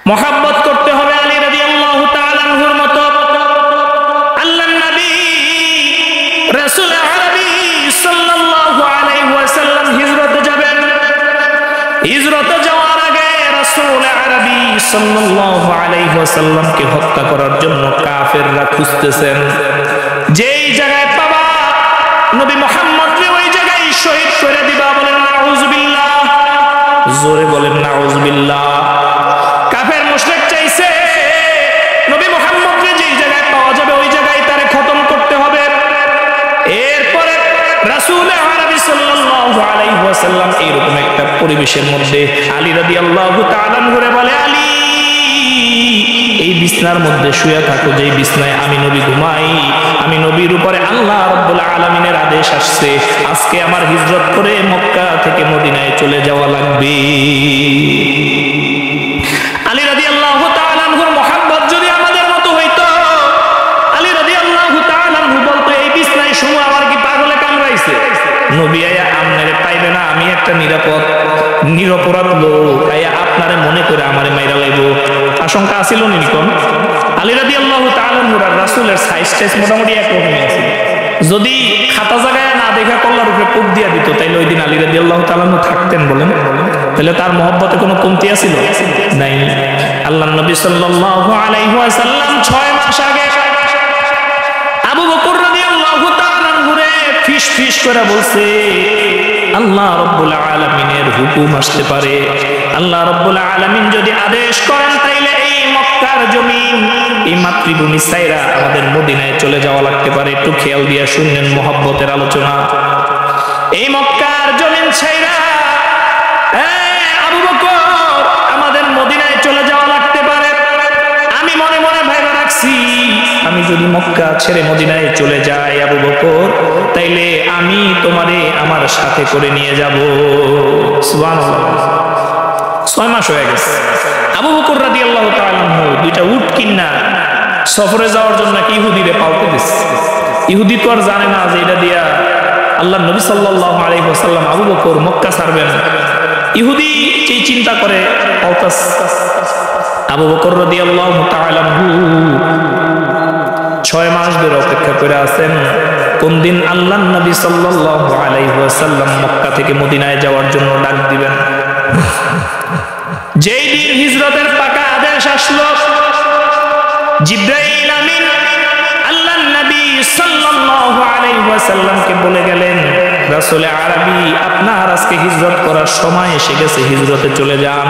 মুহাব্বত করতে হবে আলী রাদিয়াল্লাহু তাআলা আনহুর মতো। আল্লাহর নবী রাসূল আরবি সাল্লাল্লাহু আলাইহি ওয়াসাল্লাম হিজরতে যাবেন। হিজরতে যাওয়ার আগে রাসূল আরবি সাল্লাল্লাহু আলাইহি ওয়াসাল্লামকে হত্যা করার জন্য কাফেররা খুঁজতেছেন। যেই জায়গায় পাবা নবী মুহাম্মদকে ওই জায়গায় শহীদ করে দিবা। বলেন নাউযুবিল্লাহ, জোরে বলেন নাউযুবিল্লাহ। কাফের মুশরিক চাইছে নবী মুহাম্মদকে যেই জায়গায় পাওয়া যাবে ওই জায়গায় তারে খতম করতে হবে। এরপরে রাসূল আরবি সাল্লাল্লাহু আলাইহি ওয়াসাল্লাম এরকম একটা পরিবেশের মধ্যে আলী রাদিয়াল্লাহু তাআলা ঘুরে বলে, আলী এই বিছনার মধ্যে শুয়ে থাকো যেই বিছনায় আমি নবী ঘুমাই। আমি নবীর উপরে আল্লাহ রাব্বুল আলামিনের আদেশ আসছে, আজকে আমার হিজরত করে মক্কা থেকে মদিনায় চলে যাওয়া লাগবে। আলী রাদিয়াল্লাহু তাআলা আনহুর মুহাব্বত যদি আমাদের মতো হইতো, আলী রাদিয়াল্লাহু তাআলা আনহু বলতো, এই বিছনায় শুয়ে আমার কি পাগলে কামড়াইছে? নবী আয়া আমনেরে পাইবে না, আমি একটা নিরপরাধ লোক, আয়া আপনারে মনে করে আমারে মাইরা লাইবো। আশঙ্কা আছিল নিকন। আলী রাদিয়াল্লাহু তাআলা আনহু আর রাসূলের সাইজ মোটামুটি একরকমই আছিল। যদি খাতা জায়গায় না দেখা কল্লার উপরে কোপ দিয়া দিত তাইলে ওই দিন আলী রাদিয়াল্লাহু তাআলা আনহু থাকতেন? বলেন, তাহলে তার মহব্বতে কোনো কমতি আছিল? নাই। আল্লাহর নবী সাল্লাল্লাহু আলাইহি ওয়াসাল্লাম 6 মাস আগে আবু বকর রাদিয়াল্লাহু তাআলা আনহুরে ফিস করে বলছে, আল্লাহ রাব্বুল আলামিনের হুকুম আসতে পারে, আল্লাহ রাব্বুল আলামিন যদি আদেশ করেন তাইলে এই মক্কার জমিন, এই মাতৃভূমি ছাইরা আমাদের মদিনায় চলে যাওয়া লাগতে পারে। একটু খেয়াল দিয়া শুনলেন মহব্বতের আলোচনা। এই মক্কার জমিন ছাইরা আবু বকর আমাদের মদিনায় চলে যাওয়া লাগতে পারে। আমি মনে মনে ভাইবা রাখছি, আমি যদি মক্কা ছেড়ে মদিনায় চলে যাই আবু বকর, তাইলে আমি তোমারে আমার সাথে করে নিয়ে যাব। সুবহানাল্লাহ। 6 মাস হয়ে গেছে। আবু বকর রাদিয়াল্লাহু তাআলা আনহু 2টা উট কিনা সফরে যাওয়ার জন্য নাকি ইহুদিরে পালতে দিচ্ছে। ইহুদি তো আর জানে না যে এটা দিয়া আল্লাহর নবী সাল্লাল্লাহু আলাইহি ওয়াসাল্লাম আবু বকর মক্কা ছাড়বেন। ইহুদি যেই চিন্তা করে পালতাস। আবু বকর রাদিয়াল্লাহু তাআলা আনহু 6 মাস ধরে অপেক্ষা করে আছেন কোন দিন আল্লাহর নবী সাল্লাল্লাহু আলাইহি ওয়াসাল্লাম মক্কা থেকে মদিনায় যাওয়ার জন্য ডাক দিবেন। যেই দিন হিজরতের পাকা আদেশ আসলো, জিবরাইল আমিন আল্লাহর নবী সাল্লাল্লাহু আলাইহি ওয়াসাল্লামকে বলে গেলেন, রাসূল আরবি আপনার আজকে হিজরত করার সময় এসে গেছে, হিজরতে চলে যান,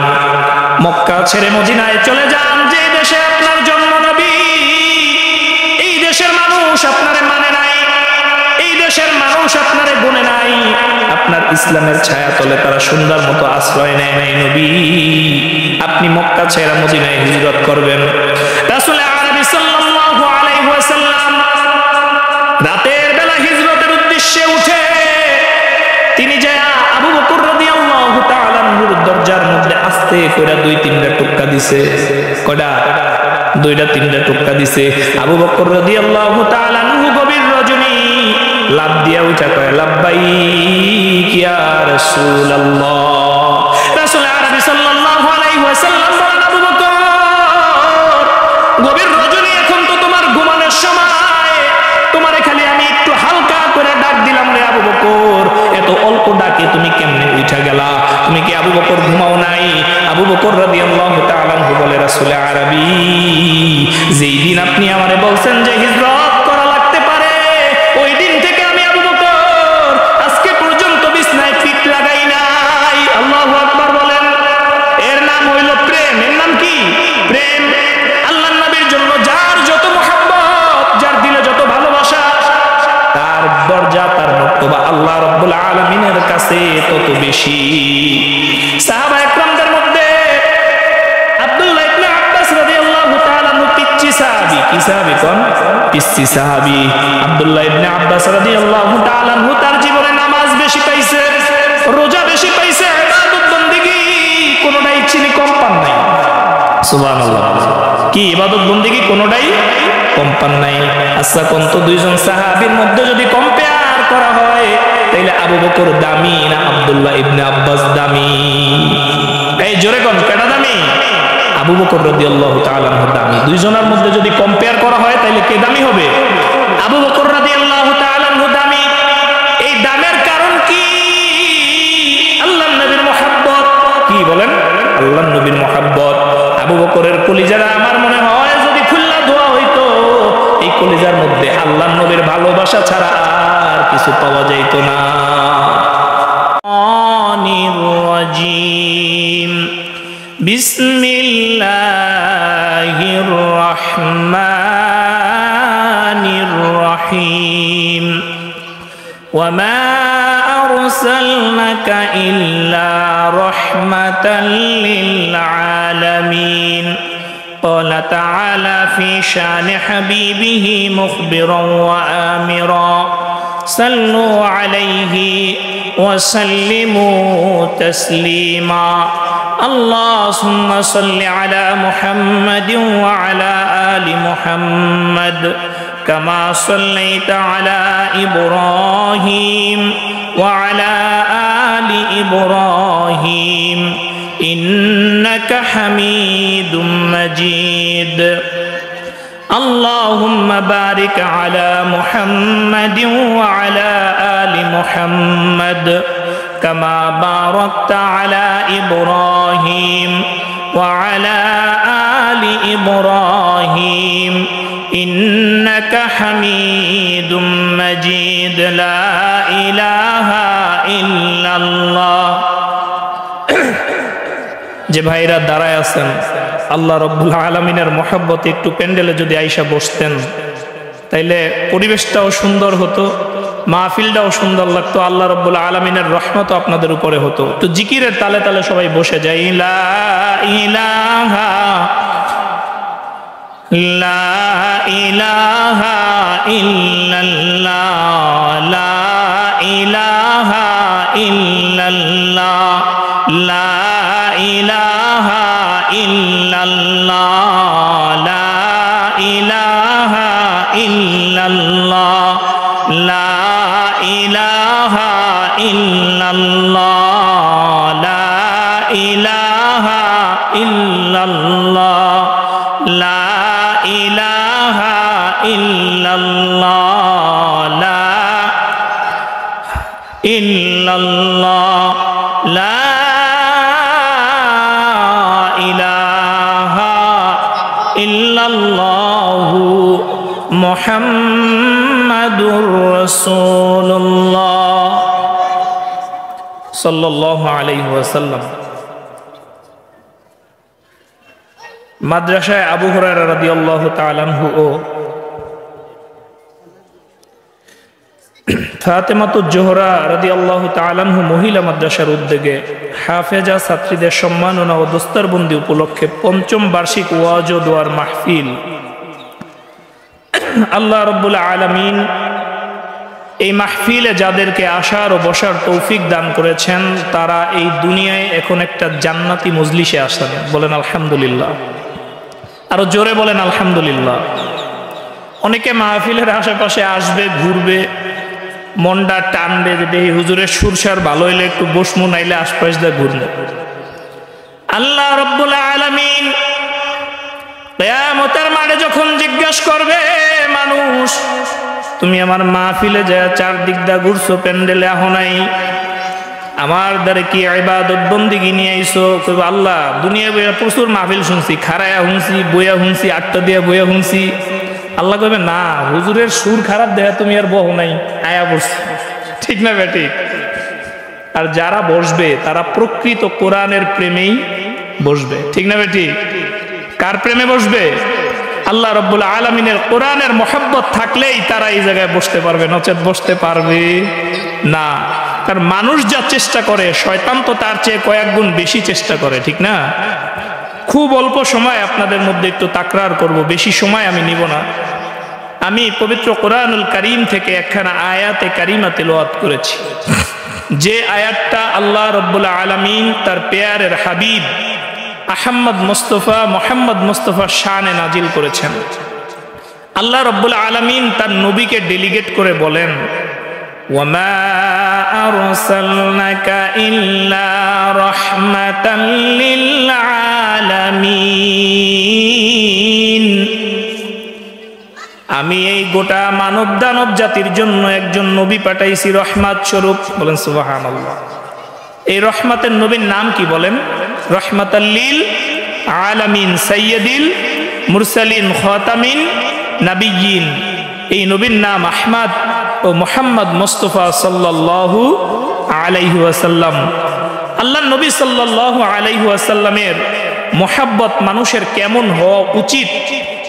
মক্কা ছেড়ে মদিনায় চলে যান। যে দেশে আপনার জন্ম নবী, এই দেশের মানুষ আপনারে মানে নাই, এই দেশের মানুষ আপনারে গুনে নাই, আপনার ইসলামের ছায়া তলে তারা সুন্দর মতো আশ্রয় নেয় নাই। নবী আপনি মক্কা ছেড়ে মদিনায় হিজরত করবেন। রাসূল আরবি সাল্লাল্লাহু আলাইহি ওয়াসাল্লাম রাতের বেলা হিজরতের উদ্দেশ্যে উঠে তিনি যায় আবু বকর রাদিয়াল্লাহু তাআলা আনহুর দরজার মধ্যে আস্তে করে 2-3টা টুকরা দিছে। কয়টা? 2-3টা টুকরা দিছে। আবু বকর রাদিয়াল্লাহু তাআলা আনহু গভীর রজনী লাভ দিয়া উঠা কয়, লাব্বাইক ইয়া রাসূলুল্লাহ। রাসূল আরবি সাল্লাল্লাহু আলাইহি ওয়াসাল্লাম বলেন, আবু বকর গভীর রজনী, এখন তো তোমার ঘুমানোর সময়, তোমারে খালি আমি একটু হালকা করে ডাক দিলাম রে আবু বকর, এত অল্প ডাকে তুমি কেমনে উঠা গেলা? তুমি কি আবু বকর ঘুমাও নাই? আবু বকর রাদিয়াল্লাহু তাআলা আনহু বলে, রাসূল আরবি যেই দিন আপনি আমারে বলছেন যে হিজরত করা লাগতে পারে, ওই দিন থেকে আমি আবু বকর আজকে পর্যন্ত বিছনায় পিঠ লাগাই নাই। আল্লাহু আকবার বলেন। এর নাম হইল প্রেম। এর নাম কি? প্রেম। আল্লাহর নবীর জন্য যার যত মহব্বত, যার দিলে যত ভালোবাসা, তার দরজা, তার মর্তবা আল্লাহ রাব্বুল আলামিনের কাছে তত বেশি। সাহাবা একরামদের মধ্যে আব্দুল্লাহ ইবনে আব্বাস রাদিয়াল্লাহু তাআলা পিচ্চি সাহাবী। কি সাহাবী কোন? পিচ্চি সাহাবী। আব্দুল্লাহ ইবনে আব্বাস রাদিয়াল্লাহু তাআলা তার জীবনে নামাজ বেশি পাইছে, রোজা বেশি পাইছে, ইবাদত বندگی কোনটাই চিনি কম পান নাই। সুবহানাল্লাহ। কি ইবাদত বندگی কোনটাই কম পান নাই। আচ্ছা কোন তো দুইজন সাহাবীর মধ্যে যদি কম্পেয়ার করা হয় তাইলে আবু বকর দামি না আব্দুল্লাহ ইবনে আব্বাস দামি? এই জোরে কোন কেডা দামি? আবু বকর রাদিয়াল্লাহু তাআলা আনহু দামি। দুইজনের মধ্যে যদি কম্পেয়ার করা হয় তাহলে কে দামি হবে? আবু বকর রাদিয়াল্লাহু তাআলা আনহু দামি। এই দামের কারণ কি? আল্লাহর নবীর মুহাব্বত। কি বলেন? আল্লাহর নবীর মুহাব্বত। আবু বকরের কলিজাটা আমার মনে হয় যদি খুল্লা ধোয়া হইতো, এই কলিজার মধ্যে আল্লাহর নবীর ভালোবাসা ছাড়া আর কিছু পাওয়া যাইত না। বিসমিল্লাহির রহমানির রহিম। ওয়ামা আরসালনাকা ইল্লা রাহমাতাল লিল আলামিন। قال تعالى في شان حبيبه مخبرا وآمرا صلوا عليه وسلموا تسليما اللهم صل على محمد وعلى آل محمد كما صليت على إبراهيم وعلى آل إبراهيم إنك حميد مجيد اللهم بارك على محمد وعلى آل محمد كما باركت على إبراهيم وعلى آل إبراهيم إنك حميد مجيد لا إله إلا الله। যে ভাইরা দাঁড়ায় আছেন, আল্লাহ রব্বুল আলামিনের মহব্বতে একটু প্যান্ডেলে যদি আইসা বসতেন তাইলে পরিবেশটাও সুন্দর হতো, মাহফিলটাও সুন্দর লাগতো, আল্লাহ রব্বুল আলামিনের রহমতও আপনাদের উপরে হতো। তো জিকিরের তালে তালে সবাই বসে যায়। লা ইলাহা লা ইলাহা ইল্লাল্লাহ লা ইলাহা ইল্লাল্লাহ লা ইলাহা ইল্লাল্লাহ লা ইলাহা ইল্লাল্লাহ লা ইলাহা ইল্লাল্লাহ লা ইলাহা ইল্লাল্লাহ লা ইলাহা ইল্লাল্লাহ লা ইল্লাল্লাহ লা ইল্লাল্লাহু মুহাম্মাদুর রাসূলুল্লাহ সাল্লাল্লাহু আলাইহি ওয়াসাল্লাম। মাদ্রাসায় আবু হুরায়রা রাদিয়াল্লাহু তাআলা আনহু ও ফাতেমাতুজ জোহরা রাদিয়াল্লাহু তাআলা আনহু মহিলা মাদ্রাসার উদ্যোগে হাফেজা ছাত্রীদের সম্মাননা ও দস্তারবন্দি উপলক্ষে ৫ম বার্ষিক ওয়াজ ও দোয়ার মাহফিল। আল্লাহ রাব্বুল আলামিন এই মাহফিলে যাদেরকে আসার ও বসার তৌফিক দান করেছেন তারা এই দুনিয়ায় এখন একটা জান্নাতি মজলিসে আসেন। বলেন আলহামদুলিল্লাহ। আরো জোরে বলেন আলহামদুলিল্লাহ। অনেকে মাহফিলের আশেপাশে আসবে, ঘুরবে, মনটা টানবে যে দেখি হুজুরের সুরসার ভালো হইলে একটু বসমু, নাইলে আশপাশ দিয়ে ঘুরবো। আল্লাহ রাব্বুল আলামিন কিয়ামতের মাঠে যখন জিজ্ঞাসা করবে মানুষ, তুমি আমার মাহফিলে যায় চারদিক দা ঘুরছো, প্যান্ডেলে আহো নাই, আমার দ্বারে কি ইবাদত বন্দেগী নিয়ে আইছো? কইব আল্লাহ দুনিয়া বইয়া প্রচুর মাহফিল শুনছি, খারায়া শুনছি, বইয়া শুনছি, আটটা দিয়া বইয়া শুনছি। আল্লাহ কইবে না, হুজুরের সুর খারাপ দেখা তুমি আর বহ নাই, আয়া বসছো। ঠিক না বেটি? আর যারা বসবে তারা প্রকৃত কোরআনের প্রেমেই বসবে। ঠিক না বেটি? কার প্রেমে বসবে? আল্লাহ রাব্বুল আলামিনের কোরআনের মহব্বত থাকলেই তারা এই জায়গায় বসতে পারবে, নচেত বসতে পারবে না। কারণ মানুষ যা চেষ্টা করে, শয়তান তো তার চেয়ে কয়েক গুণ বেশি চেষ্টা করে। ঠিক না? খুব অল্প সময় আপনাদের মধ্যে একটু তাকরার করব, বেশি সময় আমি নিব না। আমি পবিত্র কোরআনুল কারীম থেকে একখানা আয়াতে কারিমা তেলাওয়াত করেছি, যে আয়াতটা আল্লাহ রাব্বুল আলামিন তার পেয়ারের হাবিব মুহাম্মদ মুস্তাফা শানে নাজিল করেছেন। আল্লাহ রাব্বুল আলামিন তার নবীকে ডেলিগেট করে বলেন, ওয়ামা আরসালনাকা ইল্লা রাহমাতাল লিল আলামিন। আমি এই গোটা মানব দানব জাতির জন্য একজন নবী পাঠাইছি রহমত স্বরূপ। বলেন সুবহানাল্লাহ। এই রহমতের নবীর নাম কি বলেন? রহমাতাল লিল আলামিন সাইয়্যিদুল মুরসালিন খাতামিন নাবিয়্যিন। এই নবীর নাম আহমদ ও মুহাম্মদ মুস্তাফা সাল্লাল্লাহু আলাইহি ওয়াসাল্লাম। আল্লাহর নবী সাল্লাল্লাহু আলাইহি ওয়াসাল্লামের মহব্বত মানুষের কেমন হওয়া উচিত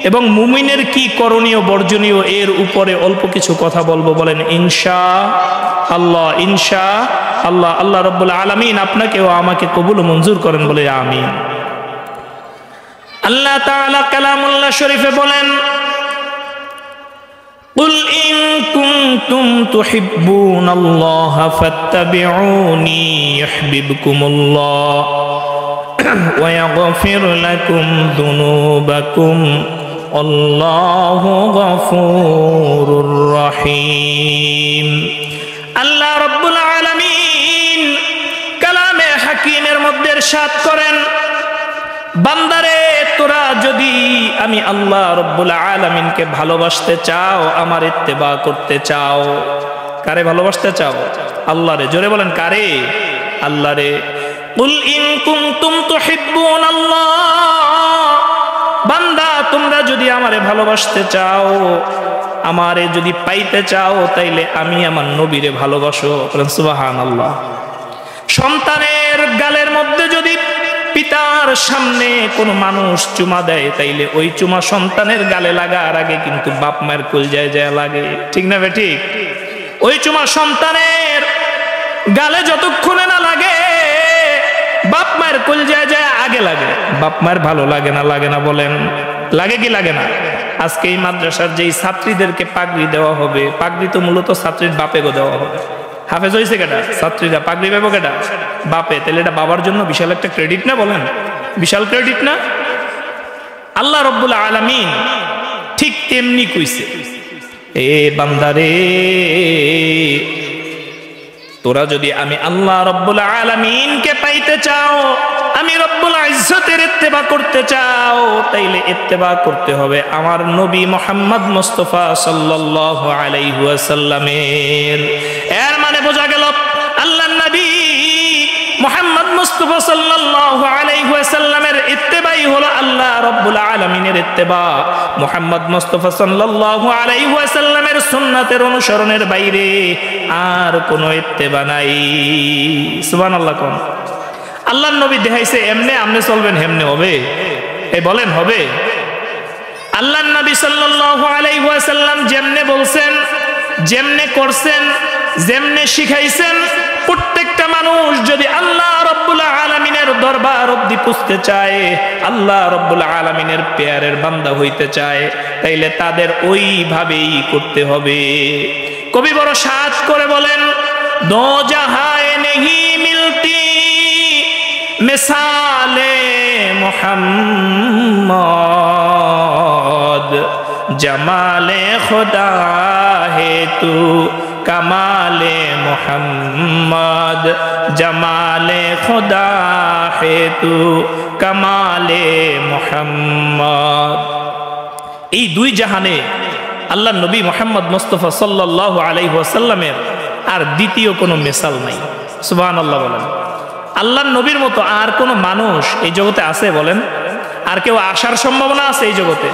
এবং মুমিনের কি করণীয় বর্জনীয় এর উপরে অল্প কিছু কথা বলবো। বলেন ইনশাআল্লাহ। ইনশাআল্লাহ। আল্লাহ রাব্বুল আলামিন আপনাকে ও আমাকে কবুল ও মঞ্জুর করেন বলে আমিন। আল্লাহ তাআলা কালামুল্লাহ শরীফে বলেন, কুল ইন কুনতুম তুহিব্বুনাল্লাহা ফাত্তাবিউনি ইউহিব্বুকুমুল্লাহ ওয়া ইয়াগফির লাকুম যুনুবাকুম আল্লাহু গফুরুর রহিম। আল্লাহ রাব্বুল আলামিন কালামে হাকিমের মধ্যে ইরশাদ করেন, বান্দারে তোরা যদি আমি আল্লাহ রাব্বুল আলামিনকে ভালোবাসতে চাও, আমার ইত্তেবা করতে চাও। কারে ভালোবাসতে চাও? আল্লাহরে। জোরে বলেন কারে? আল্লাহরে। কুল ইন কুনতুম তুহিব্বুনাল্লাহ, বান্দা তোমরা যদি আমারে ভালোবাসতে চাও, আমারে যদি পাইতে চাও, তাইলে আমি আমার নবীরে ভালোবাসো। সুবহানাল্লাহ। সন্তানের গালের মধ্যে যদি পিতার সামনে কোনো মানুষ চুমা দেয়, তাইলে ওই চুমা সন্তানের গালে লাগার আগে কিন্তু বাপ মায়ের কলজায় যায় লাগে। ঠিক না বে ঠিক? ওই চুমা সন্তানের গালে যতক্ষণে না লাগে বাপ মায়ের কলজায় যায় আগে লাগে। বাপ মায়ের ভালো লাগে না বলেন? লাগে কি লাগে না? আজকে এই মাদ্রাসার যেই ছাত্রীদেরকে পাগড়ি দেওয়া হবে, পাগড়ি তো মূলত ছাত্রীর বাপেকে দেওয়া হবে। হাফেজ হয়েছে কেটা? ছাত্রীরা। পাগড়ি পাবো কেটা? বাপে। তাহলে এটা বাবার জন্য বিশাল একটা ক্রেডিট না? বলেন বিশাল ক্রেডিট না? আল্লাহ রাব্বুল আলামিন ঠিক তেমনি কইছে, এ বান্দারে তোরা যদি আমি আল্লাহ রাব্বুল আলামিনকে পাইতে চাও, আমি রব্বুল ইজ্জতের ইত্তেবা করতে চাও, তাইলে ইত্তেবা করতে হবে আমার নবী মুহাম্মদ মুস্তাফা সাল্লাল্লাহু আলাইহি ওয়াসাল্লামের। এর মানে বোঝা গেল আল্লাহর নবী মুহাম্মদ মুস্তাফা সাল্লাল্লাহু আলাইহি ওয়াসাল্লামের ইত্তেবাই হলো আল্লাহ রাব্বুল আলামিনের ইত্তেবা। মুহাম্মদ মুস্তাফা সাল্লাল্লাহু আলাইহি ওয়াসাল্লামের সুন্নাতের অনুসরণের বাইরে আর কোনো ইত্তেবা নাই। সুবহানাল্লাহ। কোন আল্লাহর নবী দেখাইছে এমনে আমনে চলবেন, হেমনে হবে? এই বলেন হবে? আল্লাহর নবী সাল্লাল্লাহু আলাইহি ওয়াসাল্লাম যেমনে বলছেন, যেমনে করছেন, যেমনে শিখাইছেন, প্রত্যেকটা মানুষ যদি আল্লাহ রাব্বুল আলামিনের দরবার অবধি পৌঁছতে চায়, আল্লাহ রাব্বুল আলামিনের পেয়ারের বান্দা হইতে চায়, তাইলে তাদের ওইভাবেই করতে হবে। কবি বড় সাজ করে বলেন, দো জাহায়ে নেহি মিলতি মিসালে মুহাম্মদ, জামালে খুদা হে তু कमाले मोहम्मद, जमाले खुदा है तू कमाले मोहम्मद। এই দুই জাহানে আল্লাহ নবী মুহাম্মদ মুস্তাফা সাল্লাল্লাহু আলাইহি ওয়াসাল্লামের আর দ্বিতীয় কোনো মিসাল নাই। সুবহানাল্লাহ বলেন। আল্লাহর নবীর মতো আর কোনো মানুষ এই জগতে আছে বলেন? আর কেউ আসার সম্ভাবনা আছে এই জগতে?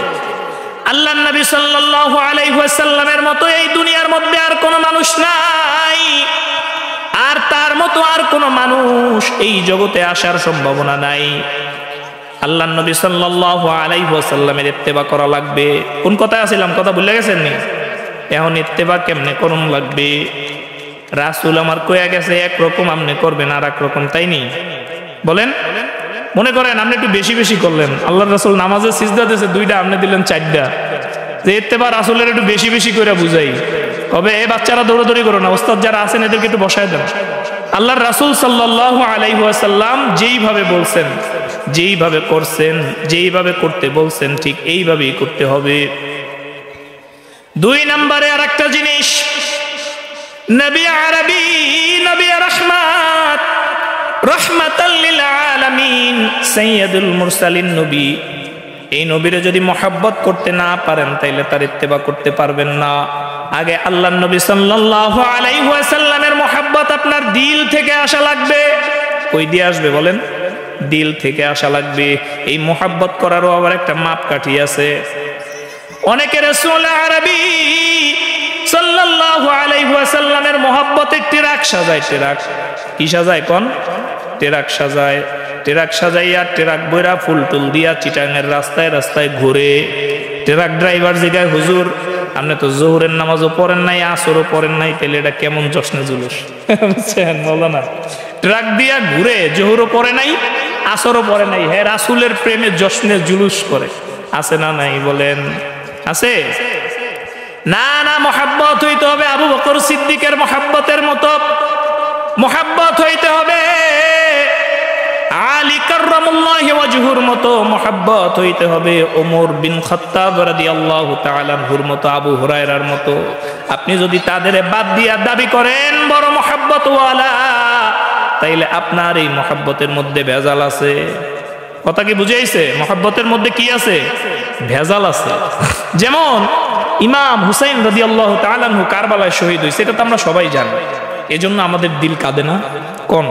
আল্লাহর নবী সাল্লাল্লাহু আলাইহি ওয়াসাল্লামের মতো এই দুনিয়ার মধ্যে আর কোনো মানুষ নাই, আর তার মতো আর কোনো মানুষ এই জগতে আসার সম্ভাবনা নাই। আল্লাহর নবী সাল্লাল্লাহু আলাইহি ওয়াসাল্লামের ইত্তেবা করা লাগবে। কোন কথায় আছিলাম? কথা ভুলে গেছেন নি? এখন ইত্তেবা কেমনে করুন লাগবে? রাসূল আমার কইয়া গেছে একরকম, আপনি করবেন আর এক রকম, তাই নি? বলেন। মনে করেন আপনি একটু বেশি বেশি করলেন, আল্লাহর রাসূল নামাজে সিজদা দিয়েছে দুইটা, আপনি দিলেন চারটা, যে ইত্তেবা রাসূলের একটু বেশি বেশি করে বুঝাই। তবে এই বাচ্চারা দৌড়াদৌড়ি করো না, ওস্তাদ যারা আছেন এদেরকে একটু বসায় দেন। আল্লাহর রাসূল সাল্লাল্লাহু আলাইহি ওয়াসাল্লাম যেইভাবে বলছেন, যেইভাবে করছেন, যেইভাবে করতে বলছেন ঠিক এইভাবেই করতে হবে। দুই নম্বরে আর একটা জিনিস, নবী আরবি, নবী রহমত, রহমাতাল লিল আলামিন, সাইয়্যিদুল মুরসালিন নবী এই নবীরে যদি মহব্বত করতে না পারেন তাইলে তার ইত্তেবা করতে পারবেন না। আগে আল্লাহর নবী সাল্লাল্লাহু আলাইহি ওয়াসাল্লামের মহব্বত আপনার দিল থেকে আসা লাগবে। কই দিয়ে আসবে বলেন? দিল থেকে আসা লাগবে। এই মহব্বত করারও আবার একটা মাপকাঠি আছে। অনেকে রাসূল আরবি সাল্লাল্লাহু আলাইহি ওয়াসাল্লামের মহব্বতের টেরাক সাজায়। টেরাক কি সাজায় কোন? টেরাক সাজায়। টেরাক সাজাইয়া টেরাক বইরা ফুল টুল দিয়া চিটাঙের রাস্তায় রাস্তায় ঘুরে। ট্রাক ড্রাইভার জিগায়, হুজুর আপনি তো জোহরের নামাজও পড়েন নাই, আসরও পড়েন নাই, তাহলে এটা কেমন জশ্নে জুলুস? বুঝছেন? বলো না, ট্রাক দিয়া ঘুরে, জোহরও পড়ে নাই, আসরও পড়ে নাই, হ্যাঁ রাসূলের প্রেমে জশ্নে জুলুস করে। আছে না নাই বলেন? আছে না? না, মহব্বত হইতে হবে আবু বকর সিদ্দিকের মহব্বতের মতো মহব্বত হইতে হবে, আলী কাররামাল্লাহু ওয়াজহুর মতো মহব্বত হইতে হবে, ওমর বিন খাত্তাব রাদিয়াল্লাহু তাআলা আনহুর মতো, আবু হুরায়রার মতো। আপনি যদি তাদের বাদ দিয়া দাবি করেন বড় মহব্বত ওয়ালা, তাইলে আপনার এই মহব্বতের মধ্যে ভেজাল আছে। কথা কি বুঝাইছে? মহব্বতের মধ্যে কি আছে? ভেজাল আছে। যেমন ইমাম হুসাইন রাদিয়াল্লাহু তাআলা আনহু কারবালায় শহীদ হয়েছে, এটা তো আমরা সবাই জানি। এজন্য আমাদের দিল কাঁদে না? কোন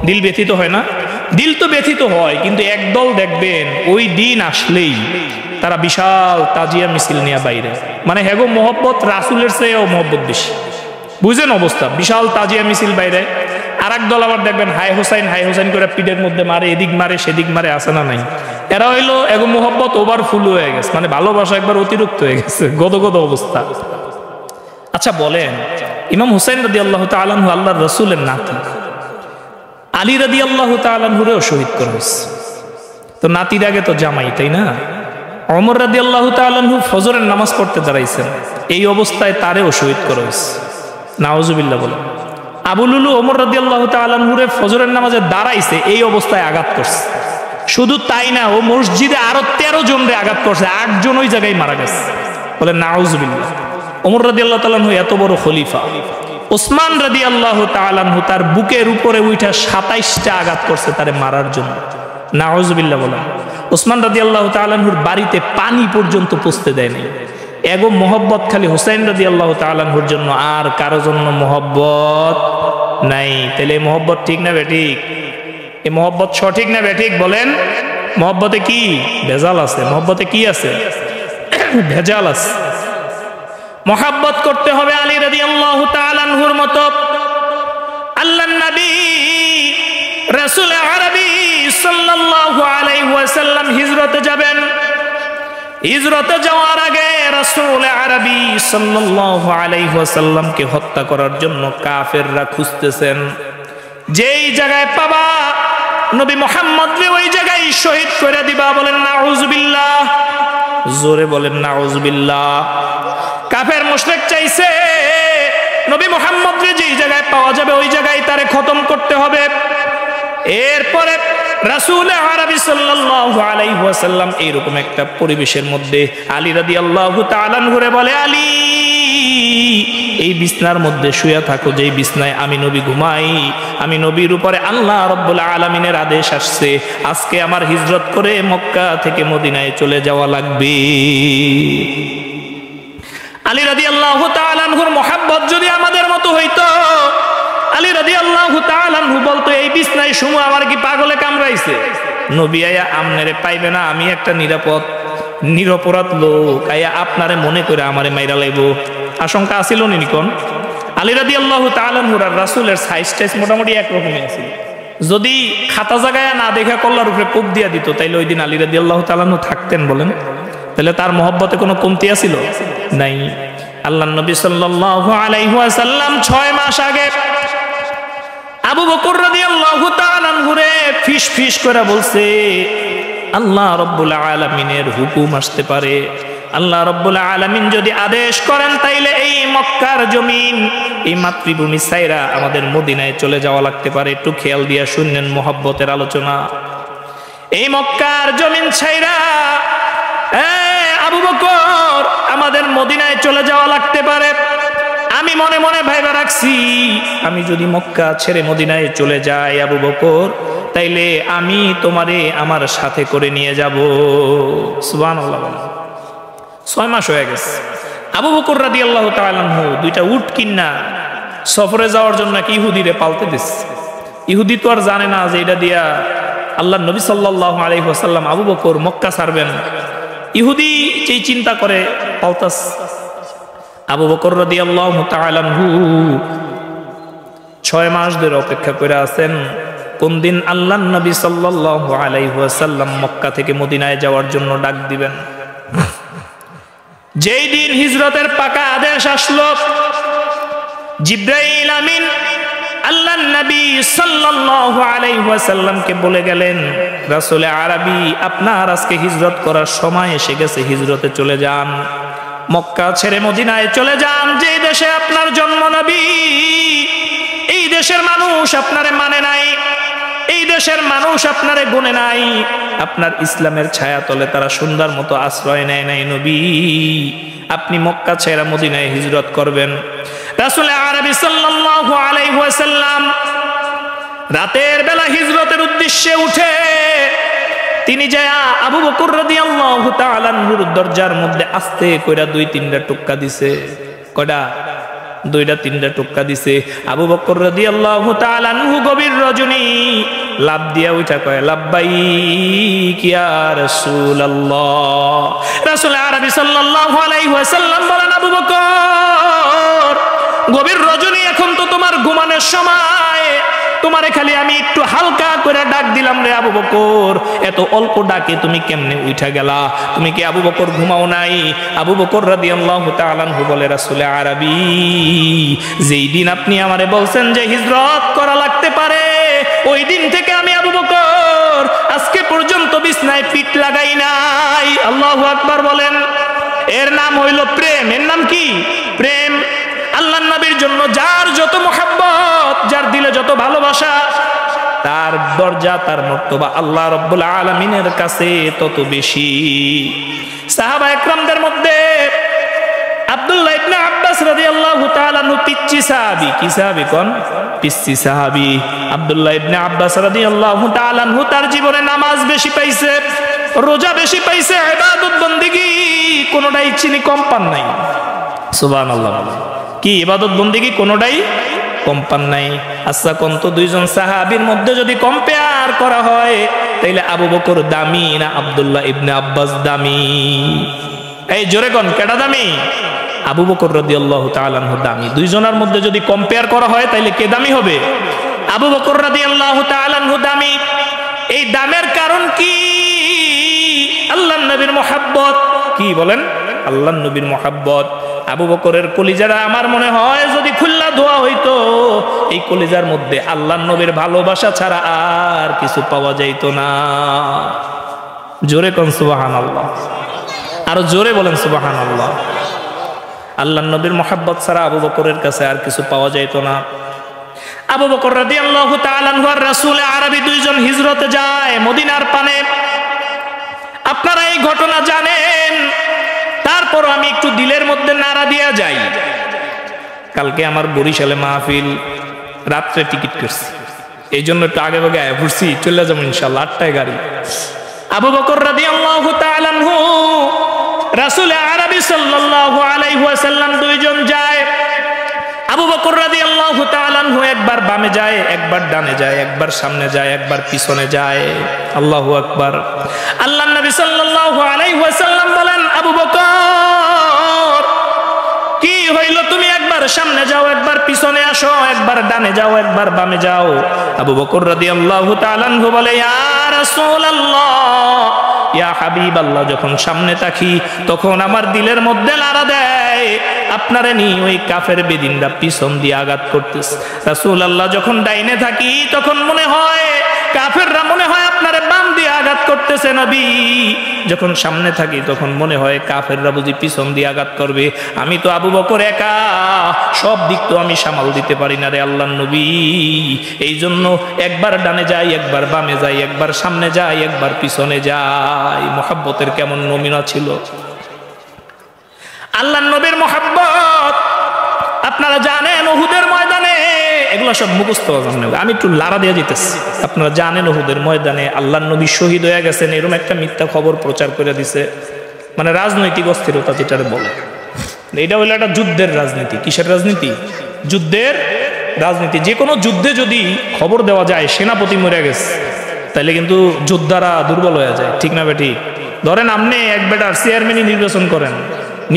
দিল ব্যথিত হয় না? দিল তো ব্যথিত হয়, কিন্তু একদল দেখবেন ওই দিন আসলেই তারা বিশাল তাজিয়া মিছিল নিয়ে বাইরে, মানে হেগো মহব্বত রাসূলের চেয়েও মহব্বত বেশি। বুঝেন অবস্থা? বিশাল তাজিয়া মিছিল বাইরে। আর এক দল আবার দেখবেন হাই হোসাইন করে পিঠের মধ্যে মারে, এদিক মারে সেদিক মারে, আসে না নাই? এরা হইলো এগো মহব্বত ওভারফুল হয়ে গেছে, মানে ভালোবাসা একবার অতিরিক্ত হয়ে গেছে, গদগদ অবস্থা। আচ্ছা বলেন, ইমাম হুসাইন রাদিয়াল্লাহু তাআলা আনহু আল্লাহর রাসূলের নাতি, আলী রাদিয়াল্লাহু তাআলা আনহুরেও শহীদ করা হয়েছে। তো নাতির আগে তো জামাই, তাই না? ওমর রাদিয়াল্লাহু তাআলা আনহু ফজরের নামাজ পড়তে দাঁড়াইছেন, এই অবস্থায় তারেও শহীদ করা হয়েছে। নাউজুবিল্লাহ বলেন। আবু লুলু ওমর রাদিয়াল্লাহু তাআলা আনহুরে ফজরের নামাজে দাঁড়াইছে, এই অবস্থায় আঘাত করছে। শুধু তাই না, ও মসজিদে আরো 13 জনরে আঘাত করছে, 8 জন ওই জায়গায় মারা গেছে। বলে নাউজুবিল্লাহ। ওমর রাদিয়াল্লাহু তাআলা আনহু এত বড় খলিফা। ওসমান রাদিয়াল্লাহু তাআলা আনহু তার বুকের উপরে উঠা 27টা আঘাত করছে তারে মারার জন্য। নাউজুবিল্লাহ বলেন। ওসমান রাদিয়াল্লাহু তাআলা আনহুর বাড়িতে পানি পর্যন্ত পৌঁছতে দেয় নাই। এগো মহব্বত খালি হুসাইন রাদিয়াল্লাহু তাআলা আনহুর জন্য, আর কারো জন্য মহব্বত নাই। তাহলে এই মহব্বত ঠিক না বেঠিক? এই মহব্বত সঠিক না বেঠিক বলেন? মহব্বতে কি ভেজাল আছে? মহব্বতে কি আছে? ভেজাল আছে। মহব্বত করতে হবে আলী রাদিয়াল্লাহু তাআলা আনহুর মতো। আল্লাহর নবী রাসূল আরবি সাল্লাল্লাহু আলাইহি ওয়াসাল্লাম হিজরতে যাবেন। হিজরতে যাওয়ার আগে রাসূল আরবি সাল্লাল্লাহু আলাইহি ওয়াসাল্লামকে হত্যা করার জন্য কাফেররা খুঁজতেছেন। যেই জায়গায় পাবা নবী মুহাম্মদকে ওই জায়গায় শহীদ করে দিবা। বলেন নাউজুবিল্লাহ, জোরে বলেন নাউজুবিল্লাহ। কাফের মুশরিক চাইছে নবী মুহাম্মদকে যেই জায়গায় পাওয়া যাবে ওই জায়গায় তারে খতম করতে হবে। এরপরে রাসূল আরবি সাল্লাল্লাহু আলাইহি ওয়াসাল্লাম এইরকম একটা পরিবেশের মধ্যে আলী রাদিয়াল্লাহু তাআলা আনহুরে বলে, আলী এই বিছনার মধ্যে শুয়ে থাকো, যেই বিছনায় আমি নবী ঘুমাই। আমি নবীর উপরে আল্লাহ রাব্বুল আলামিনের আদেশ আসছে, আজকে আমার হিজরত করে মক্কা থেকে মদিনায় চলে যাওয়া লাগবে। আলী রাদিয়াল্লাহু তাআলা আনহুর মহব্বত যদি আমাদের মতো হইতো, আলী রাদিয়াল্লাহু তাআলা আনহু বলতো, এই বিছনায় শুমু, আমার কি পাগলে কামড়াইছে? নবী আয়া আমনেরে পাইবে না, আমি একটা নিরপরাধ লোক, আয়া আপনারে মনে করে আমারে মাইরা লাইবো। আশঙ্কা আছিল নি কোন? আলী রাদিয়াল্লাহু তাআলা আনহু আর রাসূলের সাইজ মোটামুটি একরকমই আছিল। যদি খাতা জায়গায় না দেখা কল্লার উপরে কোপ দিয়া দিত, তাইলে ওই দিন আলী রাদিয়াল্লাহু তাআলা আনহু থাকতেন বলেন? তাহলে তার মহব্বতে কোনো কমতি আছিল? নাই। আল্লাহর নবী সাল্লাল্লাহু আলাইহি ওয়াসাল্লাম 6 মাস আগে আবু বকর রাদিয়াল্লাহু তাআলা আনহুরে ফিস করে বলছে, আল্লাহ রাব্বুল আলামিনের হুকুম আসতে পারে, আল্লাহ রাব্বুল আলামিন যদি আদেশ করেন তাইলে এই মক্কার জমিন, এই মাতৃভূমি ছাইরা আমাদের মদিনায় চলে যাওয়া লাগতে পারে। একটু খেয়াল দিয়া শুনলেন মহব্বতের আলোচনা। এই মক্কার জমিন ছাইরা আবু বকর আমাদের মদিনায় চলে যাওয়া লাগতে পারে। আমি মনে মনে ভাইবা রাখছি, আমি যদি মক্কা ছেড়ে মদিনায় চলে যাই আবু বকর, তাইলে আমি তোমারে আমার সাথে করে নিয়ে যাব। সুবহানাল্লাহ। 6 মাস হয়ে গেছে। আবু বকর রাদিয়াল্লাহু তাআলা আনহু দুইটা উট কিনা সফরে যাওয়ার জন্য কি ইহুদিরে পালতে দিচ্ছে। ইহুদি তো আর জানে না যে এটা দিয়া আল্লাহর নবী সাল্লাল্লাহু আলাইহি ওয়াসাল্লাম আবু বকর মক্কা ছাড়বেন। ইহুদি যেই চিন্তা করে পালতাস। আবু বকর রাদিয়াল্লাহু তাআলা আনহু 6 মাস ধরে অপেক্ষা করে আছেন কোন দিন আল্লাহর নবী সাল্লাল্লাহু আলাইহি ওয়াসাল্লাম মক্কা থেকে মদিনায় যাওয়ার জন্য ডাক দিবেন। যেই দিন হিজরতের পাকা আদেশ আসলো, জিবরাইল আমিন আল্লাহর নবী সাল্লাল্লাহু আলাইহি ওয়াসাল্লামকে বলে গেলেন, রাসূলে আরবি আপনার আজকে হিজরত করার সময় এসে গেছে, হিজরতে চলে যান, মক্কা ছেড়ে মদিনায় চলে যান। যে দেশে আপনার জন্ম নবী, এই দেশের মানুষ আপনারে মানে নাই, এই দেশের মানুষ আপনারে গুনে নাই, আপনার ইসলামের ছায়া তলে তারা সুন্দর মতো আশ্রয় নেয় নাই। নবী আপনি মক্কা ছেড়ে মদিনায় হিজরত করবেন। রাসূল আরবি সাল্লাল্লাহু আলাইহি ওয়াসাল্লাম রাতের বেলা হিজরতের উদ্দেশ্যে উঠে তিনি যায় আবু বকর রাদিয়াল্লাহু তাআলা আনহুর দরজার মধ্যে আস্তে কইরা 2-3টা টুক্কা দিছে। কয়টা? 2-3টা টুক্কা দিছে। আবু বকর রাদিয়াল্লাহু তাআলা আনহু গভীর রজনী লাভ দিয়া উঠা কয়, লাব্বাইক ইয়া রাসূলুল্লাহ। রাসূল আরবি সাল্লাল্লাহু আলাইহি ওয়াসাল্লাম বলেন, আবু বকর গভীর রজনী, এখন তো তোমার ঘুমানোর সময়, তোমারে খালি আমি একটু হালকা করে ডাক দিলাম রে আবু বকর, এত অল্প ডাকে তুমি কেমনে উঠা গেলা? তুমি কি আবু বকর ঘুমাও নাই? আবু বকর রাদিয়াল্লাহু তাআলা আনহু বলে, রাসূলে আরবি যেই দিন আপনি আমারে বলছেন যে হিজরত করা লাগতে পারে, ওই দিন থেকে আমি আবু বকর আজকে পর্যন্ত বিছনায় পিঠ লাগাই নাই। আল্লাহু আকবার বলেন। এর নাম হইল প্রেম। এর নাম কি? প্রেম। আল্লাহর নবীর জন্য যার যত মুহাব্বত, যার দিলে যত ভালোবাসা, তার দরজা তার মর্তবা আল্লাহ রাব্বুল আলামিনের কাছে তত বেশি। সাহাবা একরামদের মধ্যে আব্দুল্লাহ ইবনে আব্বাস রাদিয়াল্লাহু তাআলা আনহু পিচ্চি সাহাবী। কি সাহাবী কোন? পিচ্চি সাহাবী। আব্দুল্লাহ ইবনে আব্বাস রাদিয়াল্লাহু তাআলা আনহু তার জীবনে নামাজ বেশি পাইছে, রোজা বেশি পাইছে, ইবাদত বন্দেগী কোনোটাই চিনি কম পান নাই। সুবহানাল্লাহ। কি ইবাদত বন্দেগী কোনোটাই কম পান নাই। আচ্ছা কোন তো দুইজন সাহাবীর মধ্যে যদি কম্পেয়ার করা হয়, তাইলে আবু বকর দামি না আব্দুল্লাহ ইবনে আব্বাস দামি? এই জোরে কোন, কেডা দামি? আবু বকর রাদিয়াল্লাহু তাআলা আনহু দামি। দুইজনের মধ্যে যদি কম্পেয়ার করা হয় তাইলে কে দামি হবে? আবু বকর রাদিয়াল্লাহু তাআলা আনহু দামি। এই দামের কারণ কি? আল্লাহর নবীর মুহাব্বত। কি বলেন? আল্লাহর নবীর মুহাব্বত। আবু বকরের কলিজারা আমার মনে হয় যদি খুল্লা ধোয়া হইতো, এই কলিজার মধ্যে আল্লাহর নবীর ভালোবাসা ছাড়া আর কিছু পাওয়া যাইতো না। জোরে কোন সুবহানাল্লাহ। আরো জোরে বলেন সুবহানাল্লাহ। আল্লাহর নবীর মুহাব্বত ছাড়া আবু বকরের কাছে আর কিছু পাওয়া যাইতো না। আবু বকর রাদিয়াল্লাহু তাআলা আনহু আর রাসূল আরবি দুইজন হিজরতে যায় মদিনার পানে। আপনারা এই ঘটনা জানেন, তারপর আমি একটু দিলের মধ্যে নাড়া দিয়া যাই। কালকে আমার বরিশালে মাহফিল, রাত্রে টিকিট করছি, এই জন্য একটু আগে ভাগে আয়া পড়ছি, চলে যাবো ইনশাআল্লাহ 8টায় গাড়ি। আবু বকর রাদিয়াল্লাহু তাআলা আনহু রাসূল আরবি সাল্লাল্লাহু আলাইহি ওয়াসাল্লাম দুইজন যায়। আবু বকর রাদিয়াল্লাহু তাআলা আনহু একবার বামে যায়, একবার ডানে যায়, একবার সামনে যায়, একবার পিছনে যায়। আল্লাহু আকবার। আল্লাহর নবী সাল্লাল্লাহু আলাইহি ওয়াসাল্লাম বলেন, আবু বকর কি হইল? তুমি একবার সামনে যাও, একবার পিছনে আসো, একবার ডানে যাও, একবার বামে যাও। আবু বকর রাদিয়াল্লাহু তাআলা আনহু বলে, ইয়া রাসূলুল্লাহ, ইয়া হাবিবাল্লাহ, যখন সামনে তাকি তখন আমার দিলের মধ্যে নাড়া দেয় আপনারে নি ওই কাফের বেদিনরা পিছন দিয়ে আঘাত করতেছে। রাসূলুল্লাহ যখন ডাইনে থাকি তখন মনে হয় কাফেররা মনে হয় আপনারে বাম দিয়ে আঘাত করতেছে। নবী যখন সামনে থাকি তখন মনে হয় কাফেররা বুঝি পিছন দিয়ে আঘাত করবে। আমি তো আবু বকর একা, সব দিক তো আমি সামাল দিতে পারি না রে আল্লাহর নবী। এই জন্য একবার ডানে যাই, একবার বামে যাই, একবার সামনে যাই, একবার পিছনে যাই। মুহাব্বতের কেমন নমুনা ছিল আল্লাহর নবীর মুহাব্বত। আপনারা জানেন উহুদের ময়দানে এগুলো সব মুখস্থ নেবে। আমি একটু লাড়া দিয়ে যেতেছি। আপনারা জানেন উহুদের ময়দানে আল্লাহর নবী শহীদ হয়ে গেছেন, এরকম একটা মিথ্যা খবর প্রচার করে দিছে, মানে রাজনৈতিক অস্থিরতা যেটারে বলে। এটা হলো একটা যুদ্ধের রাজনীতি। কিসের রাজনীতি? যুদ্ধের রাজনীতি। যে কোনো যুদ্ধে যদি খবর দেওয়া যায় সেনাপতি মরে গেছে, তাহলে কিন্তু যোদ্ধারা দুর্বল হয়ে যায়, ঠিক না বেটি? ধরেন আপনি এক বেটার চেয়ারম্যানই নির্বাচন করেন,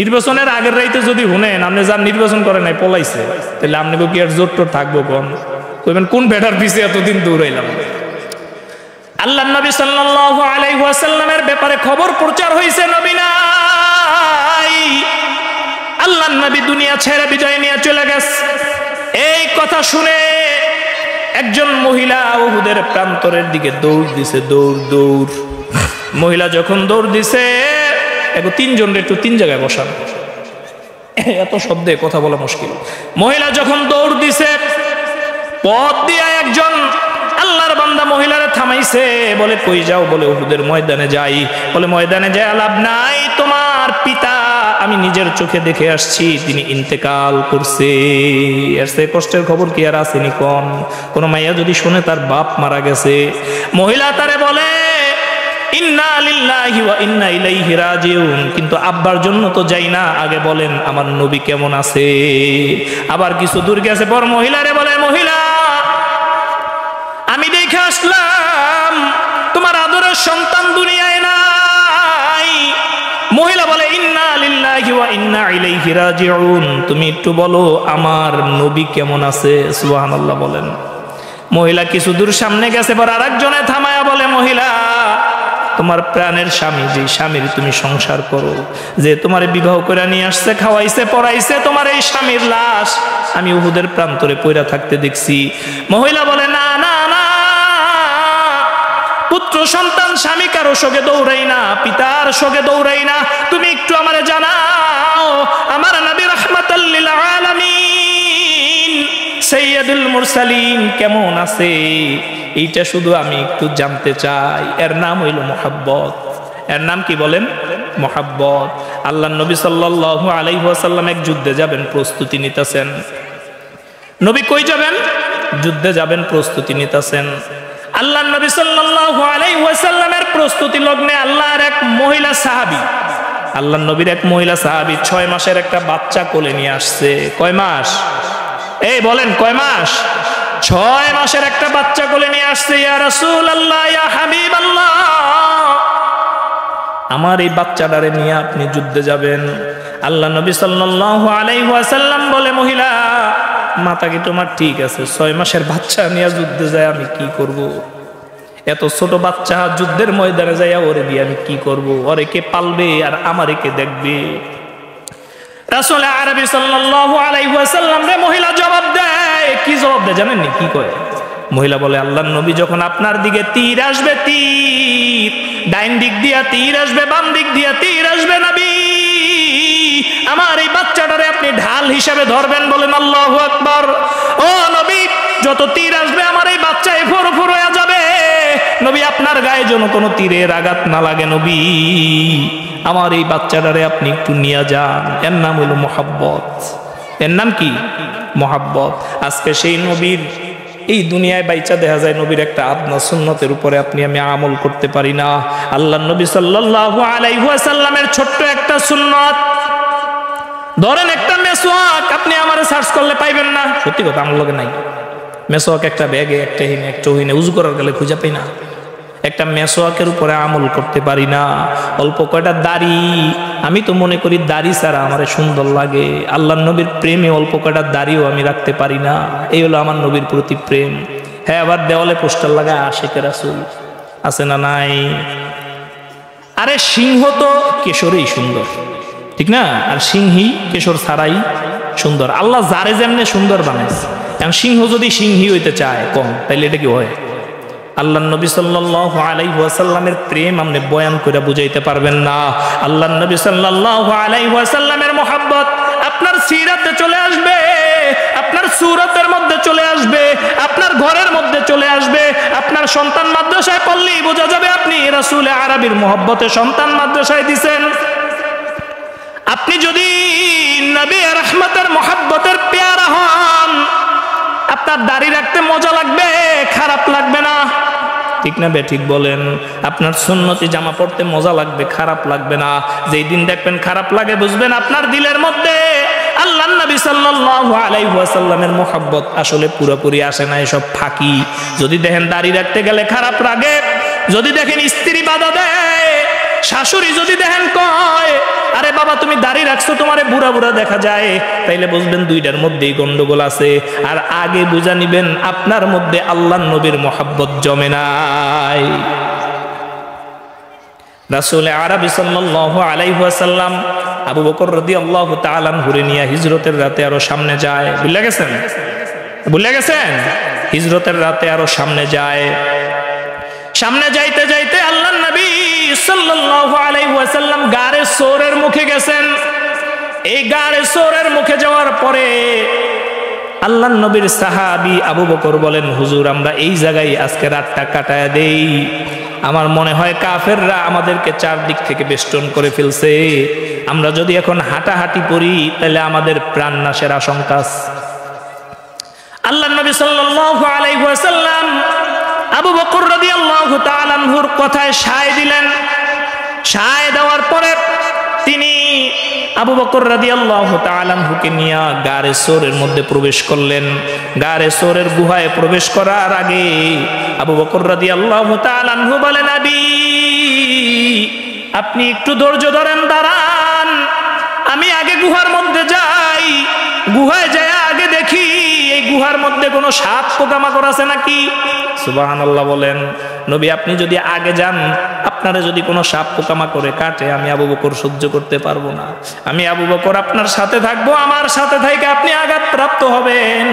নির্বাচনের আগের রাইতে যদি শুনেন আপনি যার নির্বাচন করেন নাই পলাইছে, তাহলে আপনি কি আর জোর টোর থাকবো? কোন বেটার পিছে এতদিন দৌড়াইলাম? আল্লাহর নবী সাল্লাল্লাহু আলাইহি ওয়াসাল্লামের ব্যাপারে খবর প্রচার হয়েছে, নবী নাই, আল্লাহর নবী দুনিয়া ছেড়ে বিদায় নিয়ে চলে গেছে। এই কথা শুনে একজন মহিলা উহুদের প্রান্তরের দিকে দৌড় দিছে, দৌড়। মহিলা যখন দৌড় দিছে, তিনজন একটু তিন জায়গায় বসান, এত শব্দে কথা বলা মুশকিল। মহিলা যখন দৌড় দিছে, পথ দিয়ে একজন আল্লাহর বান্দা মহিলারে থামাইছে, বলে কই যাও? বলে উহুদের ময়দানে যাই। বলে ময়দানে যায় লাভ নাই, তোমার পিতা আমি নিজের চোখে দেখে আসছি, তিনি ইন্তেকাল করছে। এর চেয়ে কষ্টের খবর কি আর আসেনি? কোন মাইয়া যদি শুনে তার বাপ মারা গেছে, মহিলা তারে বলে ইন্না লিল্লাহি ওয়া ইন্না ইলাইহি রাজিউন, কিন্তু আব্বার জন্য তো যাই না, আগে বলেন আমার নবী কেমন আছে। আবার কিছু দূর গেছে পর মহিলারে বলে, মহিলা আমি দেখে আসলাম তোমার আদরের সন্তান দুনিয়ায় নাই। মহিলা বলে ইন্না লিল্লাহি ওয়া ইন্না ইলাইহি রাজিউন, তুমি একটু বলো আমার নবী কেমন আছে? সুবহানাল্লাহ বলেন। মহিলা কিছু দূর সামনে গেছে পর আরেকজনে থামায়া বলে, মহিলা তোমার প্রাণের স্বামী, যে স্বামীর তুমি সংসার করো, যে তোমার বিবাহ করে নিয়ে আসছে, খাওয়াইছে পড়াইছে, তোমার এই স্বামীর লাশ আমি উহুদের প্রান্তরে পইরা থাকতে দেখছি। মহিলা বলে না না না, পুত্র সন্তান স্বামী কারো শোকে দৌড়াই না, পিতার শোকে দৌড়াই না, তুমি একটু আমারে জানাও আমার নবী রাহমাতাল লিল আলামিন সাইয়্যিদুল মুরসালিন কেমন আছে? এইটা শুধু আমি একটু জানতে চাই। এর নাম হইল মুহাব্বত। এর নাম কি বলেন? মুহাব্বত। আল্লাহর নবী সাল্লাল্লাহু আলাইহি ওয়াসাল্লাম এক যুদ্ধে যাবেন, প্রস্তুতি নিতেছেন। নবী কই যাবেন? যুদ্ধে যাবেন, প্রস্তুতি নিতেছেন। আল্লাহর নবী সাল্লাল্লাহু আলাইহি ওয়াসাল্লামের প্রস্তুতি লগ্নে আল্লাহর এক মহিলা সাহাবী, আল্লাহর নবীর এক মহিলা সাহাবী 6 মাসের একটা বাচ্চা কোলে নিয়ে আসছে। কয় মাস? এই বলেন কয় মাস? 6 মাসের একটা বাচ্চা কোলে নিয়ে আসছে। ইয়া রাসূলুল্লাহ, ইয়া হাবিবাল্লাহ, আমার এই বাচ্চাটারে নিয়ে আপনি যুদ্ধে যাবেন। আল্লাহ নবী সাল্লাল্লাহু আলাইহি ওয়াসাল্লাম বলে, মহিলা মাথা কি তোমার ঠিক আছে? 6 মাসের বাচ্চা নিয়ে যুদ্ধে যায় আমি কি করব? এত ছোট বাচ্চা যুদ্ধের ময়দানে যায়, ওরে দিয়ে আমি কি করব? ওরে কে পালবে আর আমারে কে দেখবে? রাসূল আরবি সাল্লাল্লাহু আলাইহি ওয়াসাল্লাম রে মহিলা জবাব দেয়। কি জবাব দেয় জানেন নি? কি কয়? মহিলা বলে, আল্লাহর নবী যখন আপনার দিকে তীর আসবে, তীর ডাইন দিক দিয়া তীর আসবে, বাম দিক দিয়া তীর আসবে, নবী আমার এই বাচ্চাটারে আপনি ঢাল হিসাবে ধরবেন। বলেন আল্লাহু আকবার। ও নবী, যত তীর আসবে আমার এই বাচ্চা এফর ওফর হয়ে যাবে। নবী আপনার গায়ে যেন কোনো তীরের আঘাত না লাগে, নবী আমার এই বাচ্চাটারে আপনি একটু নিয়ে যান। এর নাম হলো মুহাব্বত। এর নাম কি? মুহাব্বত। আজকে সেই নবীর এই দুনিয়ায় বাইচা দেখা যায় নবীর একটা আদনা সুন্নতের উপরে আপনি আমি আমল করতে পারি না। আল্লাহর নবী সাল্লাল্লাহু আলাইহি ওয়াসাল্লামের ছোট্ট একটা সুন্নত, ধরেন একটা মেসওয়াক, আপনি আমারে সার্চ করলে পাইবেন না। সত্যি কথা, আমার লগে নাই মেসওয়াক। একটা ব্যাগে, একটা হিনে, একটা হিনে উজু করার গেলে খুঁজে পাই না। একটা মেসওয়াকের উপরে আমল করতে পারি না। অল্প কয়টা দাড়ি, আমি তো মনে করি দাড়ি ছাড়া আমার সুন্দর লাগে। আল্লাহর নবীর প্রেমে অল্প কয়টা দাড়িও আমি রাখতে পারি না। এই হলো আমার নবীর প্রতি প্রেম। হ্যাঁ, আবার দেওয়ালে পোস্টার লাগায় আশিকে রাসূল আছে না নাই? আরে সিংহ তো কেশরেই সুন্দর, ঠিক না? আর সিংহী কেশর ছাড়াই সুন্দর। আল্লাহ যারে যেমনে সুন্দর বানাইছে। এখন সিংহ যদি সিংহী হইতে চায় কম, তাইলে এটা কি হয়? আল্লাহর নবী সাল্লাল্লাহু আলাইহি ওয়াসাল্লামের প্রেম আপনি বয়ান করে বুঝাইতে পারবেন না। আল্লাহর নবী সাল্লাল্লাহু আলাইহি ওয়াসাল্লামের মুহাব্বত আপনার সিরাতে চলে আসবে, আপনার সূরতের মধ্যে চলে আসবে, আপনার ঘরের মধ্যে চলে আসবে। আপনার সন্তান মাদ্রাসায় পড়লেই বোঝা যাবে আপনি রাসূল আরবির মুহাব্বতে সন্তান মাদ্রাসায় দিবেন। আপনি যদি নবী রাহমাতের মুহাব্বতের পেয়ারা হন, আপনার দাড়ি রাখতে মজা লাগবে, খারাপ লাগবে না, ঠিক না বে ঠিক বলেন? আপনার সুন্নতি জামা পড়তে মজা লাগবে, খারাপ লাগবে না। যেই দিন দেখবেন খারাপ লাগে, বুঝবেন আপনার দিলের মধ্যে আল্লাহর নবী সাল্লাল্লাহু আলাইহি ওয়াসাল্লামের মুহাব্বত আসলে পুরোপুরি আসে না, এসব ফাঁকি। যদি দেখেন দাড়ি রাখতে গেলে খারাপ লাগে, যদি দেখেন স্ত্রী বাধা দেয়, শাশুড়ি যদি দেখেন কয় আরে বাবা তুমি দাড়ি রাখছো তোমারে বুড়া বুড়া দেখা যায়, তাইলে বুঝবেন দুইটার মধ্যেই গন্ডগোল আছে। আর আগে বুঝা নিবেন আপনার মধ্যে আল্লাহর নবীর মুহাব্বত জমে নাই। রাসূল আরবি সাল্লাল্লাহু আলাইহি ওয়াসাল্লাম আবু বকর রাদিয়াল্লাহু তাআলা আনহুরে নিয়ে হিজরতের রাতে আরো সামনে যায়। ভুলে গেছেন? ভুলে গেছেন? হিজরতের রাতে আরো সামনে যায়। সামনে যাইতে যাইতে আল্লাহর নবী সাল্লাল্লাহু আলাইহি ওয়াসাল্লাম গারে সৌরের মুখে গেছেন। এই গারে সৌরের মুখে যাওয়ার পরে আল্লাহর নবীর সাহাবী আবু বকর বলেন, হুজুর আমরা এই জায়গায় আজকে রাতটা কাটায় দেই। আমার মনে হয় কাফেররা আমাদেরকে চারদিক থেকে বেষ্টন করে ফেলছে, আমরা যদি এখন হাঁটাহাঁটি করি তাহলে আমাদের প্রাণ নাশের আশঙ্কা আছে। আল্লাহর নবী সাল্লাল্লাহু আলাইহি ওয়াসাল্লাম আবু বকর রাদিয়াল্লাহু তাআলা আনহুর কথায় সায় দিলেন। সায় দেওয়ার পরে তিনি আবু বকর রাদিয়াল্লাহু তাআলা আনহুকে নিয়ে গারে সৌরের মধ্যে প্রবেশ করলেন। গারে সৌরের গুহায় প্রবেশ করার আগে আবু বকর রাদিয়াল্লাহু তাআলা আনহু বলেন, নবী আপনি একটু ধৈর্য ধরেন, দাঁড়ান, আমি আগে গুহার মধ্যে যাই, গুহায় যায় আগে দেখি এই গুহার মধ্যে কোনো সাপ পোকামাকড় আছে নাকি। সুবহানাল্লাহ বলেন। নবী আপনি যদি আগে যান, আপনারা যদি কোনো সাপ পোকামাকড়ে কাটে, আমি আবু বকর সহ্য করতে পারবো না। আমি আবু বকর আপনার সাথে থাকবো, আমার সাথে থেকে আপনি আঘাতপ্রাপ্ত হবেন,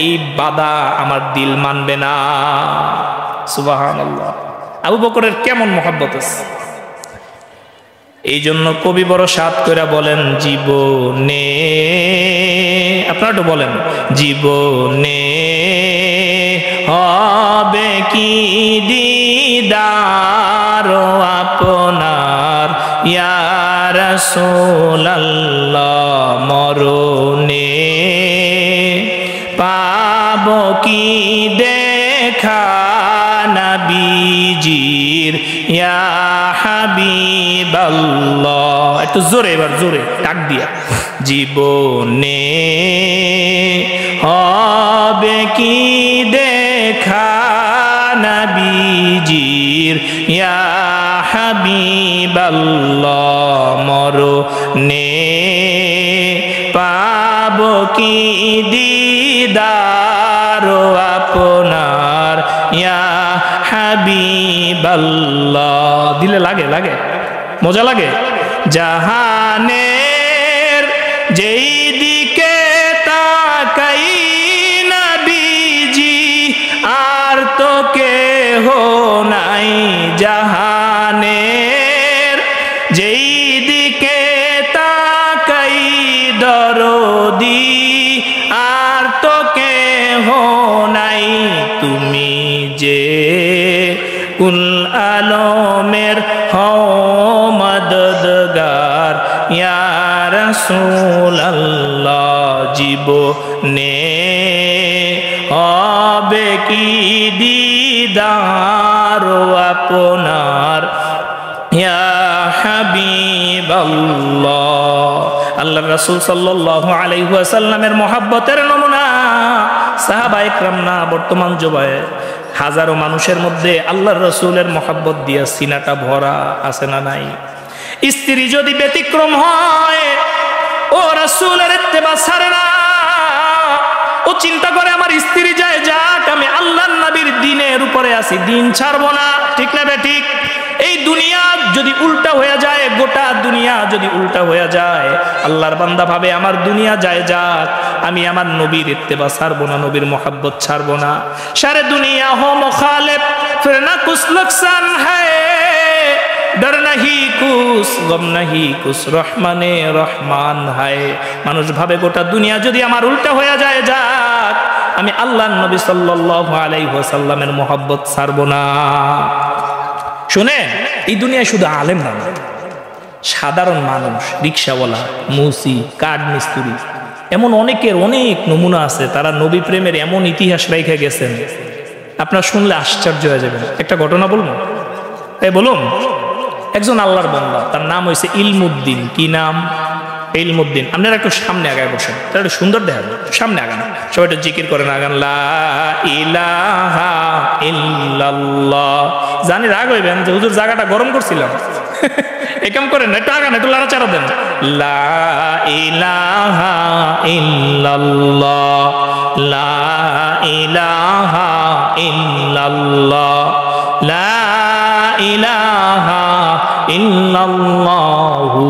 এই বাধা আমার দিল মানবে না। সুবহানাল্লাহ। আবু বকরের কেমন মহব্বত আছে। এই জন্য কবি বড় সাত করে বলেন, জীবনে, আপনারা তো বলেন, জীবনে হবে কি দিদার আপনার ইয়া রাসূলুল্লাহ, মরণে পাবো কি দেখা নবীজির ইয়া হাবিবাল্লাহ। একটু জোরে, এবার জোরে ডাক দিয়া, জীবনে হবে কি দেখা নবীজির ইয়া হাবিবাল্লাহ, মরণে পাবো কি দিদার আপনার ইয়া হাবিবাল্লাহ। দিলে লাগে, লাগে, মজা লাগে। জাহানের যেই দিকে তাকাই নবীজি আর তো কেহ নাই, জাহানের যেই দিকে তাকাই দরদি আর তো কেহ নাই, তুমি যে কুল আলমের হও মদদগার ইয়া রাসূলুল্লাহ, জীবনে হবে কি দিদার আপনার ইয়া হাবিবাল্লাহ। আল্লাহর রাসূল সাল্লাল্লাহু আলাইহি ওয়াসাল্লামের মহব্বতের নমুনা সাহাবায়ে কেরাম না, বর্তমান যুগে হাজারো মানুষের মধ্যে আল্লাহর রাসূলের মহব্বত দিয়া সিনাটা ভরা আছে না নাই? স্ত্রী যদি ব্যতিক্রম হয়, ও রাসূলের ইত্তেবা ছাড়ে না, ও চিন্তা করে আমার স্ত্রী যায় যাক, আমি আল্লাহর নবীর দ্বীনের উপরে আছি, দ্বীন ছাড়বো না, ঠিক না বেঠিক? এই দুনিয়া যদি উল্টা হয়ে যায়, গোটা দুনিয়া যদি উল্টা হয়ে যায়, আল্লাহর বান্দা ভাবে আমার দুনিয়া যায় যাক, আমি আমার নবীর ইত্তেবা ছাড়বো না, নবীর মোহাব্বত ছাড়বো না। সারে দুনিয়া হো মুখালিফ ফির না কুছ নুকসান হ্যায়, ডর নাহি কুছ গম নাহি কুছ রহমানে রহমান হায়। মানুষ ভাবে গোটা দুনিয়া যদি আমার উল্টা হয়ে যায় যাক, আমি আল্লাহর নবী সাল্লাল্লাহু আলাইহি ওয়াসাল্লামের মোহাব্বত ছাড়বো না। শুনে, এই দুনিয়ায় শুধু আলেম না, সাধারণ মানুষ, রিক্সাওয়ালা, মুসি, কাঠ মিস্ত্রি, এমন অনেকের অনেক নমুনা আছে, তারা নবী প্রেমের এমন ইতিহাস রেখে গেছেন, আপনারা শুনলে আশ্চর্য হয়ে যাবেন। একটা ঘটনা বলুন, বলুন। একজন আল্লাহর বান্দা, তার নাম হয়েছে ইলমুদ্দিন। কি নাম? ইলমুদ্দিন। আপনারা একটু সামনে আগায় বসেন, তাহলে একটু সুন্দর দেখা যাবে। সামনে আগান, সবাই একটু জিকির করেন, আগান লা ইলাহা ইল্লাল্লাহ। জানি রাগ হইবেন যে হুজুর জায়গাটা গরম করছিলাম, একাম করেন, একটু আগান, একটু লাড়াচাড়া দেন। লা ইলাহা ইল্লাল্লাহ, লা ইলাহা ইল্লাল্লাহ, লা ইলাহা ইল্লাল্লাহু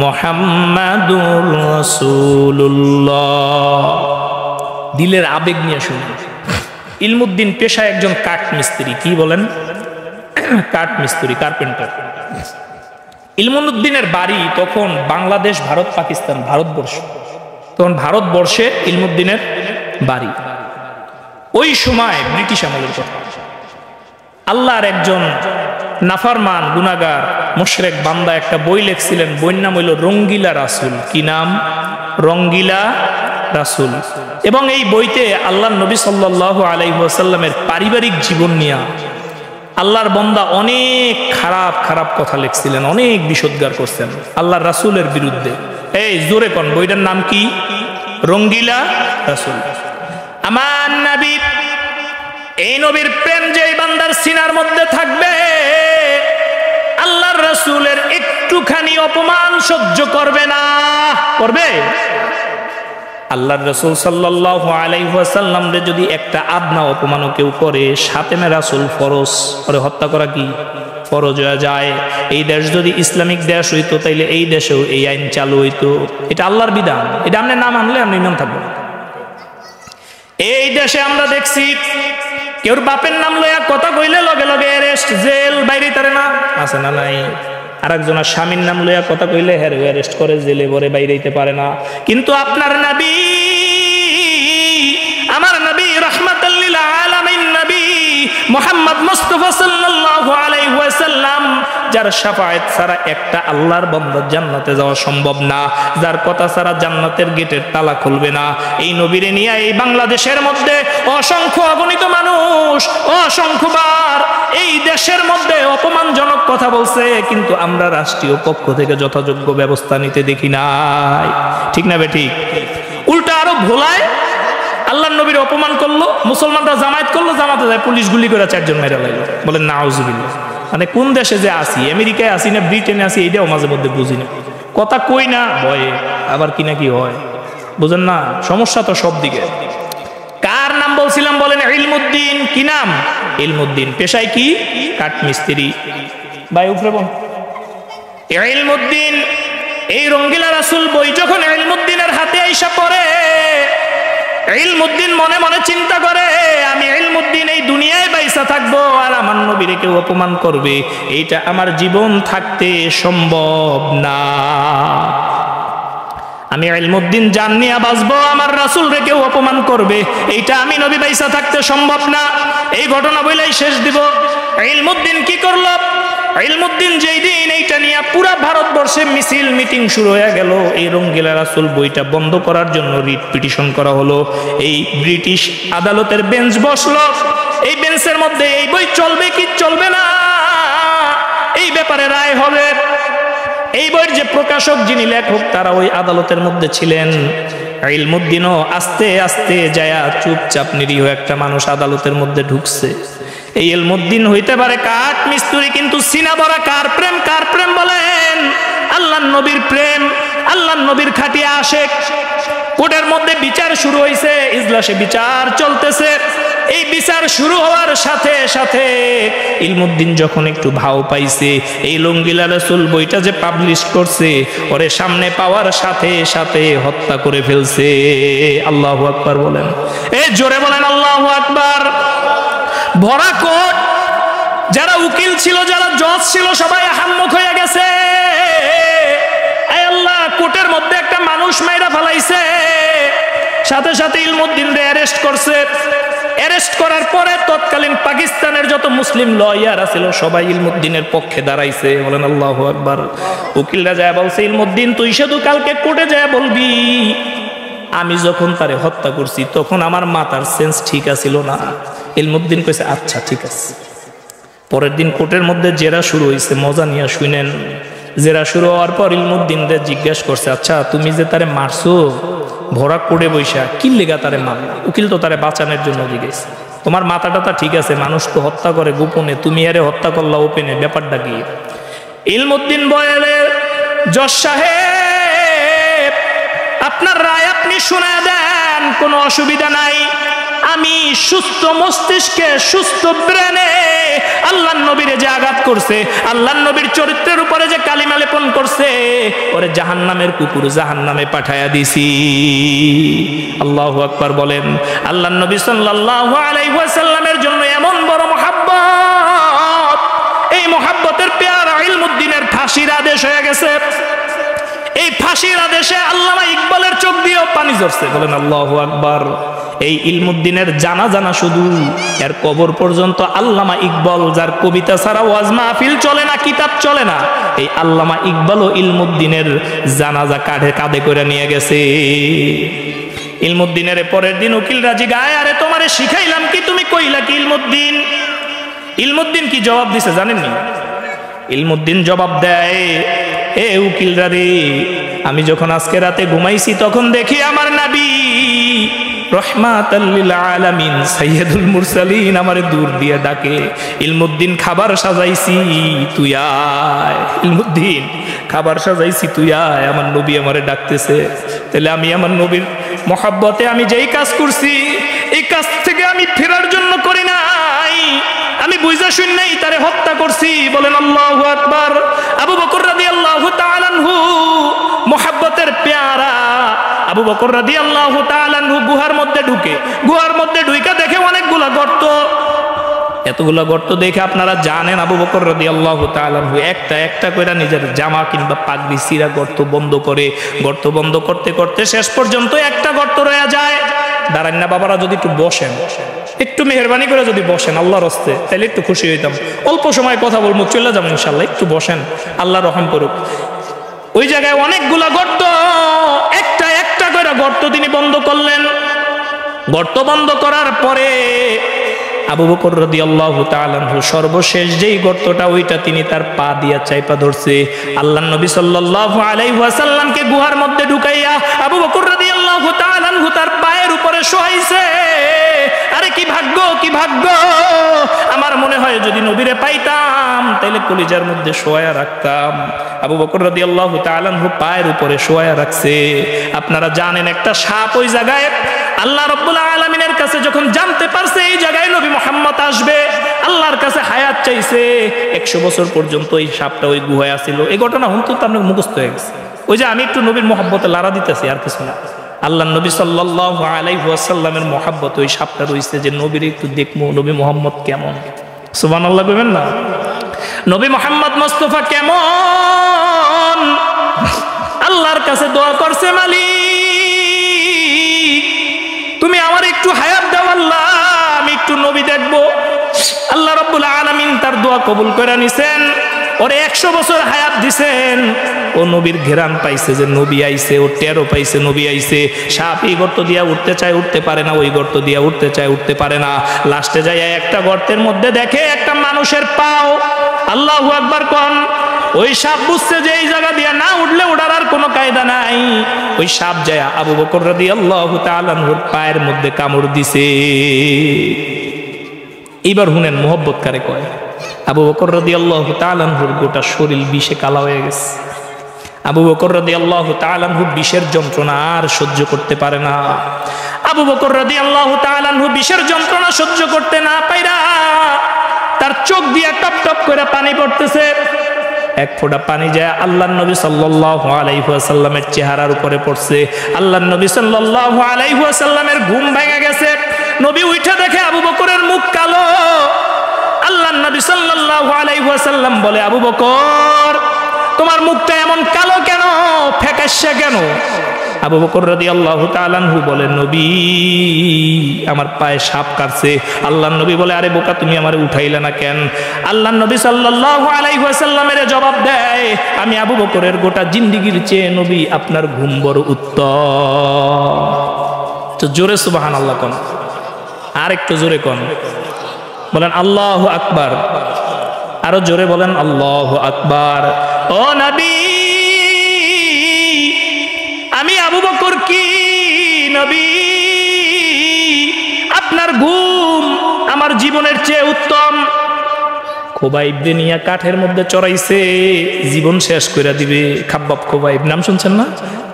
মুহাম্মাদুর রাসূলুল্লাহ। দিলের আবেগ নিয়ে শুনুন। ইলমুদ্দিন পেশায় একজন কাঠ মিস্ত্রি। কি বলেন? কাঠ মিস্ত্রি, কার্পেন্টার। ইলমুদ্দিনের বাড়ি তখন বাংলাদেশ, ভারত, পাকিস্তান, ভারতবর্ষ। তখন ভারতবর্ষে ইলমুদ্দিনের বাড়ি। ওই সময় ব্রিটিশ আমলের কথা। আল্লাহর একজন নাফারমান গুনাহগার মুশরিক বান্দা একটা বই লিখছিলেন, বইয়ের নাম হইল রঙ্গিলা রাসূল। কি নাম? রঙ্গিলা রাসূল। এবং এই বইতে আল্লাহর নবী সাল্লাল্লাহু আলাইহি ওয়াসাল্লামের পারিবারিক জীবন নিয়ে আল্লাহর বান্দা অনেক খারাপ খারাপ কথা লিখছিলেন, অনেক বিষোদ্গার করছেন আল্লাহর রাসূলের বিরুদ্ধে। এই জোরে কোন বইটার নাম কি? রঙ্গিলা রাসূল। আমার নবী, এই নবীর প্রেম যে বান্দার সিনার মধ্যে থাকবে, আল্লাহর রাসূলের একটুখানি অপমান সহ্য করবে না। করবে? আল্লাহর রাসূল সাল্লাল্লাহু আলাইহি ওয়াসাল্লাম রে যদি একটা আদনা অপমানও কেউ করে, সাতেমে রাসূল ফরজ করে হত্যা করা কি ফরজ হয়ে যায়। এই দেশ যদি ইসলামিক দেশ হইতো, তাইলে এই দেশেও এই আইন চালু হইতো। এটা আল্লাহর বিধান, এটা আপনি না মানলে আপনি ইমান থাকবেন। এই দেশে আমরা দেখছি কেউ বাপের নাম লইয়া কথা কইলে লগে লগে অ্যারেস্ট, জেল, বাইরে তারে না আছে না নাই? আর একজনের স্বামীর নাম লইয়া কথা কইলে হেরে অ্যারেস্ট করে, জেলে ভরে বাইরে দিতে পারে না। কিন্তু আপনার নবী, আমার নবী রাহমাতাল লিল আলামিন নবী মুহাম্মদ মুস্তাফা সাল্লাল্লাহু আলাইহি ওয়াসাল্লাম, যার শাফায়াত ছাড়া একটা আল্লাহর বান্দা জান্নাতে যাওয়া সম্ভব না, যার কথা ছাড়া জান্নাতের গেটের তালা খুলবে না, এই নবীরে নিয়ে এই বাংলাদেশের মধ্যে অসংখ্য অগণিত মানুষ অসংখ্যবার এই দেশের মধ্যে অপমানজনক কথা বলছে, কিন্তু আমরা রাষ্ট্রীয় পক্ষ থেকে যথাযোগ্য ব্যবস্থা নিতে দেখি নাই। ঠিক না বে ঠিক? উল্টা আরো ভোলায় আল্লাহর নবীর অপমান করলো, মুসলমানরা জামায়াত করলো, জামাতে যায় পুলিশ গুলি করে 4 জন মেরে লাগলো। বলেন নাউজুবিল্লাহ। মানে কোন দেশে যে আসি, আমেরিকায় আসি না ব্রিটেনে আসি, এইটাও মাঝে মধ্যে বুঝি না। কথা কই না ভয়ে, আবার কি না কি হয়, বুঝেন না? সমস্যা তো সব দিকে। কার নাম বলছিলাম বলেন? ইলমুদ্দিন। কি নাম? ইলমুদ্দিন। পেশায় কি? কাঠ মিস্ত্রি। ভাই উপরে বল। ইলমুদ্দিন এই রঙ্গিলা রাসূল বই যখন ইলমুদ্দিনের হাতে আইসা পড়ে, ইলমুদ্দিন মনে মনে চিন্তা করে, আমি ইলমুদ্দিন এই দুনিয়ায় বাইসা থাকবো আর আমার নবীরে কেউ অপমান করবে, এইটা আমার জীবন থাকতে সম্ভব না। আমি ইলমুদ্দিন জান নিয়া বাঁচবো, আমার রাসূলরে কেউ অপমান করবে, এইটা আমি নবী বাইসা থাকতে সম্ভব না। এই ঘটনা বলেই শেষ দিব। ইলমুদ্দিন কি করলো? ইলমুদ্দিন যেই দিন এইটা নিয়ে পুরা ভারতবর্ষে মিছিল মিটিং শুরু হয়ে গেল, এই রঙ্গিলা রাসূল বইটা বন্ধ করার জন্য রিট পিটিশন করা হলো। এই ব্রিটিশ আদালতের বেঞ্চ বসলো, এই বেঞ্চের মধ্যে এই বই চলবে কি চলবে না এই ব্যাপারে রায় হবে। এই বইয়ের যে প্রকাশক, যিনি লেখক, তারা ওই আদালতের মধ্যে ছিলেন। ইলমুদ্দিনও আস্তে আস্তে যায়া চুপচাপ নিরীহ একটা মানুষ আদালতের মধ্যে ঢুকছে। এই ইলমুদ্দিন হইতে পারে কাঠ মিস্ত্রি, কিন্তু সিনা ভরা কার প্রেম? কার প্রেম বলেন? আল্লাহর নবীর প্রেম, আল্লাহর নবীর খাটিয়া আশেক। কোর্টের মধ্যে বিচার শুরু হয়েছে, ইজলাসে বিচার চলতেছে। এই বিচার শুরু হওয়ার সাথে সাথে ইলমুদ্দিন যখন একটু ভাও পাইছে, এই রঙ্গিলা রাসূল বইটা যে পাবলিশ করছে, ওরে সামনে পাওয়ার সাথে সাথে হত্যা করে ফেলছে। আল্লাহু আকবার বলেন। এই জোরে বলেন আল্লাহু আকবার। ভরা কোর্ট, যারা উকিল ছিল, যারা জজ ছিল, সবাই আহাম্মক হয়ে গেছে। আল্লাহ, কোর্টের মধ্যে একটা মানুষ মাইরা ফেলাইছে। সাথে সাথে ইলমুদ্দিনরে অ্যারেস্ট করছে। অ্যারেস্ট করার পরে তৎকালীন পাকিস্তানের যত মুসলিম লয়ার ছিল সবাই ইলমুদ্দিনের পক্ষে দাঁড়াইছে। বলেন আল্লাহু আকবার। উকিলরা যায় বলছে, ইলমুদ্দিন তুই শুধু কালকে কোর্টে যায় বলবি আমি যখন তারে হত্যা করছি তখন আমার মাথার সেন্স ঠিক আছিল না। ইলমুদ্দিন কইছে আচ্ছা ঠিক আছে। পরের দিন কোর্টের মধ্যে জেরা শুরু হয়েছে, মজা নিয়ে শুনেন। জেরা শুরু হওয়ার পর ইলমুদ্দিনদের জিজ্ঞেস করছে, আচ্ছা তুমি যে তারে মারছো ভরা কোড়ে বৈশা, কি লেগা তারে মারলা? উকিল তো তারে বাঁচানোর জন্য জিজ্ঞেস, তোমার মাথা টাথা ঠিক আছে, মানুষ তো হত্যা করে গোপনে, তুমি আরে হত্যা করলা ওপেনে, ব্যাপারটা কি? ইলমুদ্দিন বলে, জজ সাহেব আপনার রায় আপনি শুনে দেন, কোনো অসুবিধা নাই। আমি সুস্থ মস্তিষ্কে সুস্থ ব্রেনে আল্লাহর নবীরে যে আঘাত করছে, আল্লাহর নবীর চরিত্রের উপরে যে কালিমা লেপন করছে, ওরে জাহান্নামের কুকুর জাহান্নামে পাঠায়া দিছি। আল্লাহু আকবার বলেন। আল্লাহর নবী সাল্লাল্লাহু আলাইহি ওয়াসাল্লামের জন্য এমন বড় মহব্বত, এই মহব্বতের পেয়ারা ইলমুদ্দিনের ফাঁসির আদেশ হয়ে গেছে। এই ফাঁসির আদেশে আল্লামা ইকবালের চোখ দিয়েও পানি ঝরছে। বলেন আল্লাহু আকবার। এই ইলমুদ্দিনের জানা জানা শুধু এর কবর পর্যন্ত আল্লামা ইকবাল, যার কবিতা ছাড়া ওয়াজ মাহফিল চলে না, কিতাব চলে না, এই আল্লামা ইকবালও ইলমুদ্দিনের জানাজা কাঁধে কাঁধে করে নিয়ে গেছে। ইলমুদ্দিনের পরের দিন উকিল রাজি গায়, আরে তোমারে শিখাইলাম কি, তুমি কইলা কি ইলমুদ্দিন? ইলমুদ্দিন কি জবাব দিছে জানেননি? ইলমুদ্দিন জবাব দেয়, এ উকিলরা রে, আমি যখন আজকে রাতে ঘুমাইছি তখন দেখি আমার নবী রহমাতাল লিল আলামিন সাইয়্যিদুল মুরসালিন আমারে দূর দিয়ে ডাকে, ইলমুদ্দিন খাবার সাজাইছি তুই আয়, ইলমুদ্দিন খাবার সাজাইছি তুই আয়, আমার নবী আমারে ডাকতেছে। তাহলে আমি আমার নবীর মহব্বতে আমি যেই কাজ করছি, এই কাজ থেকে আমি ফেরার জন্য করি নাই, আমি বুঝা শুননাই তারে হত্যা করছি। বলেন আল্লাহু আকবার। আবু বকর রাদিয়াল্লাহু তাআলা আনহু মহব্বতের পেয়ারা আবু বকর রাদিয়াল্লাহু তাআলা আনহু গুহার মধ্যে ঢুকে, গুহার মধ্যে ঢুকে দেখে অনেকগুলা গর্ত। এতগুলা গর্ত দেখে আপনারা জানেন আবু বকর রাদিয়াল্লাহু তাআলা আনহু একটা একটা করে নিজের জামা কিংবা পাগড়ি সিরা গর্ত বন্ধ করে, গর্ত বন্ধ করতে করতে শেষ পর্যন্ত একটা গর্ত রয়ে যায়। দাঁড়ান না বাবারা, যদি একটু বসেন, একটু মেহরবানি করে যদি বসেন আল্লাহর হস্তে, তাহলে একটু খুশি হইতাম। অল্প সময় কথা বলবো, চলে যাবো ইনশাল্লাহ, একটু বসেন, আল্লাহ রহম করুক। ওই জায়গায় অনেকগুলা গর্ত, একটা একটা করে গর্ত তিনি বন্ধ করলেন। গর্ত বন্ধ করার পরে আবু বকর রাদিয়াল্লাহু তাআলা আনহু সর্বশেষ যেই গর্তটা, ওইটা তিনি তার পা দিয়া চাইপা ধরছে। আল্লাহর নবী সাল্লাল্লাহু আলাইহি ওয়াসাল্লামকে গুহার মধ্যে ঢুকাইয়া আবু বকর রাদিয়াল্লাহু তাআলা আনহু তার পায়ের উপরে শোয়াইছে। আরে কি ভাগ্য, কি ভাগ্য! আমার মনে হয় যদি নবীরে পাইতাম তাহলে কলিজার মধ্যে শোয়া রাখতাম। আবু বকর রাদিয়াল্লাহু তাআলা আনহু পায়ের উপরে শোয়া রাখছে। আপনারা জানেন একটা সাপ ওই জায়গায়, আল্লাহ রাব্বুল আলামিনের কাছে যখন জানতে পারছে এই জায়গায় নবী মুহাম্মদ আসবে, আল্লাহর কাছে হায়াত চাইছে। 100 বছর পর্যন্ত এই সাপটা ওই গুহায় আছিল। এই ঘটনা হুন তো আপনার মুখস্থ হয়ে গেছে। ওই যে আমি একটু নবীর মহব্বতে লাড়া দিতেছি, আর কিছু না। আল্লাহ নবী সাল্লাল্লাহু আলাইহি ওয়াসাল্লামের মহব্বত ওই সাপটা রইছে যে নবীর একটু দেখবো, নবী মুহাম্মদ কেমন। সুবহানাল্লাহ কইবেন না? নবী মুহাম্মদ মুস্তাফা কেমন? আল্লাহর কাছে দোয়া করছে, মালিক তুমি আমার একটু হায়াত দাও আল্লাহ, আমি একটু নবী দেখবো। আল্লাহ রাব্বুল আলামিন তার দোয়া কবুল করে নিছেন, ওরে 100 বছর হায়াত দিছেন। ও নবীর ঘেরান পাইছে যে নবী আইছে, ও টেরও পাইছে নবী আইছে। সাপ এই গর্ত দিয়া উঠতে চায়, উঠতে পারে না, ওই গর্ত দিয়া উঠতে চায়, উঠতে পারে না। লাস্টে যায় একটা গর্তের মধ্যে দেখে একটা মানুষের পাও। আল্লাহু আকবার কোন। ওই সাপ বুঝছে যে এই জায়গা দিয়া না উঠলে ওঠার আর কোনো কায়দা নাই। ওই সাপ যায় আবু বকর রাদিয়াল্লাহু তাআলা আনহুর পায়ের মধ্যে কামড় দিছে। এইবার শুনেন মোহব্বত কারে কয়। আবু বকর রাদিয়াল্লাহু তাআলা আনহুর গোটা শরীর বিষে কালা হয়ে গেছে। আবু বকর রাদিয়াল্লাহু তাআলা আনহু বিষের যন্ত্রণা আর সহ্য করতে পারে না। আবু বকর রাদিয়াল্লাহু তাআলা আনহু বিষের যন্ত্রণা সহ্য করতে না পাইরা তার চোখ দিয়ে টপ টপ করে পানি পড়তেছে। এক ফোঁটা পানি যায় আল্লাহর নবী সাল্লাল্লাহু আলাইহি ওয়াসাল্লামের চেহারার উপরে পড়ছে। আল্লাহর নবী সাল্লাল্লাহু আলাইহি ওয়াসাল্লামের ঘুম ভেঙে গেছে। নবী উঠে দেখে আবু বকরের মুখ কালো। আল্লাহর নবী সাল্লাল্লাহু আলাইহি ওয়াসাল্লাম বলে, আবু বকর তোমার মুখটা এমন কালো কেন, ফ্যাকাশে কেন? আবু বকর রাদিয়াল্লাহু তাআলা আনহু বলেন, নবী আমার পায়ে সাপ কাটছে। আল্লাহর নবী বলে, আরে বোকা তুমি আমারে উঠাইলে না কেন? আল্লাহর নবী সাল্লাল্লাহু আলাইহি ওয়াসাল্লামের জবাব দেয়, আমি আবু বকরের গোটা জিন্দেগীর চেয়ে নবী আপনার ঘুম বড় উত্তম। তো জোরে সুবহানাল্লাহ কোন, আর একটু জোরে কোন, বলেন আল্লাহু আকবার, আরো জোরে বলেন আল্লাহু আকবার। ও নবী, আমি আবু বকর কি নবী, আপনার ঘুম আমার জীবনের চেয়ে উত্তম। খোবাইবরে নিয়ে কাঠের মধ্যে চড়াইছে, জীবন শেষ করে দিবে। খাব্বাব খোবাইব নাম শুনছেন না?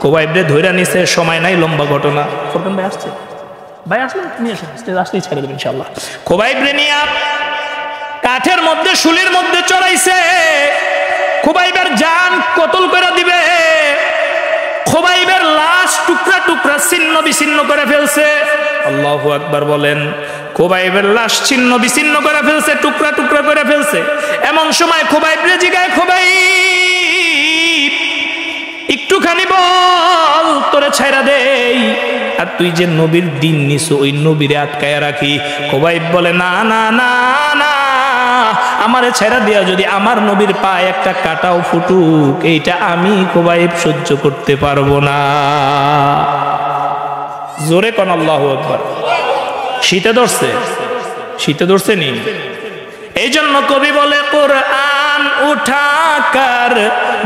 খোবাইবরে ধইরা নিছে, সময় নাই, লম্বা ঘটনা। ফোরকান ভাই আসছে, ভাই আসলে তুমি আসলেই ছেড়ে দেবেন ইনশাআল্লাহ। খোবাইবরে নিয়ে কাঠের মধ্যে শুলির মধ্যে চড়াইছে, খোবাইবের জান কতল করে দিবে। খোবাইবের লাশ টুকরা টুকরা ছিন্ন বিচ্ছিন্ন করে ফেলছে। আল্লাহু আকবার বলেন। খোবাইবের লাশ ছিন্ন বিচ্ছিন্ন করে ফেলছে, টুকরা টুকরা করে ফেলছে। এমন সময় খোবাইবরে জিগায়, খোবাইব একটুখানি বল, তোরে ছাইরা দেই, আর তুই যে নবীর দিন নিছো ওই নবীরে আটকায়া রাখি। খোবাইব বলে, না না না না, আমারে ছেড়া দিয়া যদি আমার নবীর পায়ে একটা কাটাও ফুটুক, এইটা আমি খোবাইব সহ্য করতে পারবো না। জোরে কোন আল্লাহু আকবার। শীতে ধরছে, শীতে ধরছে নি? এই জন্য কবি বলে, কুরআন উঠাকার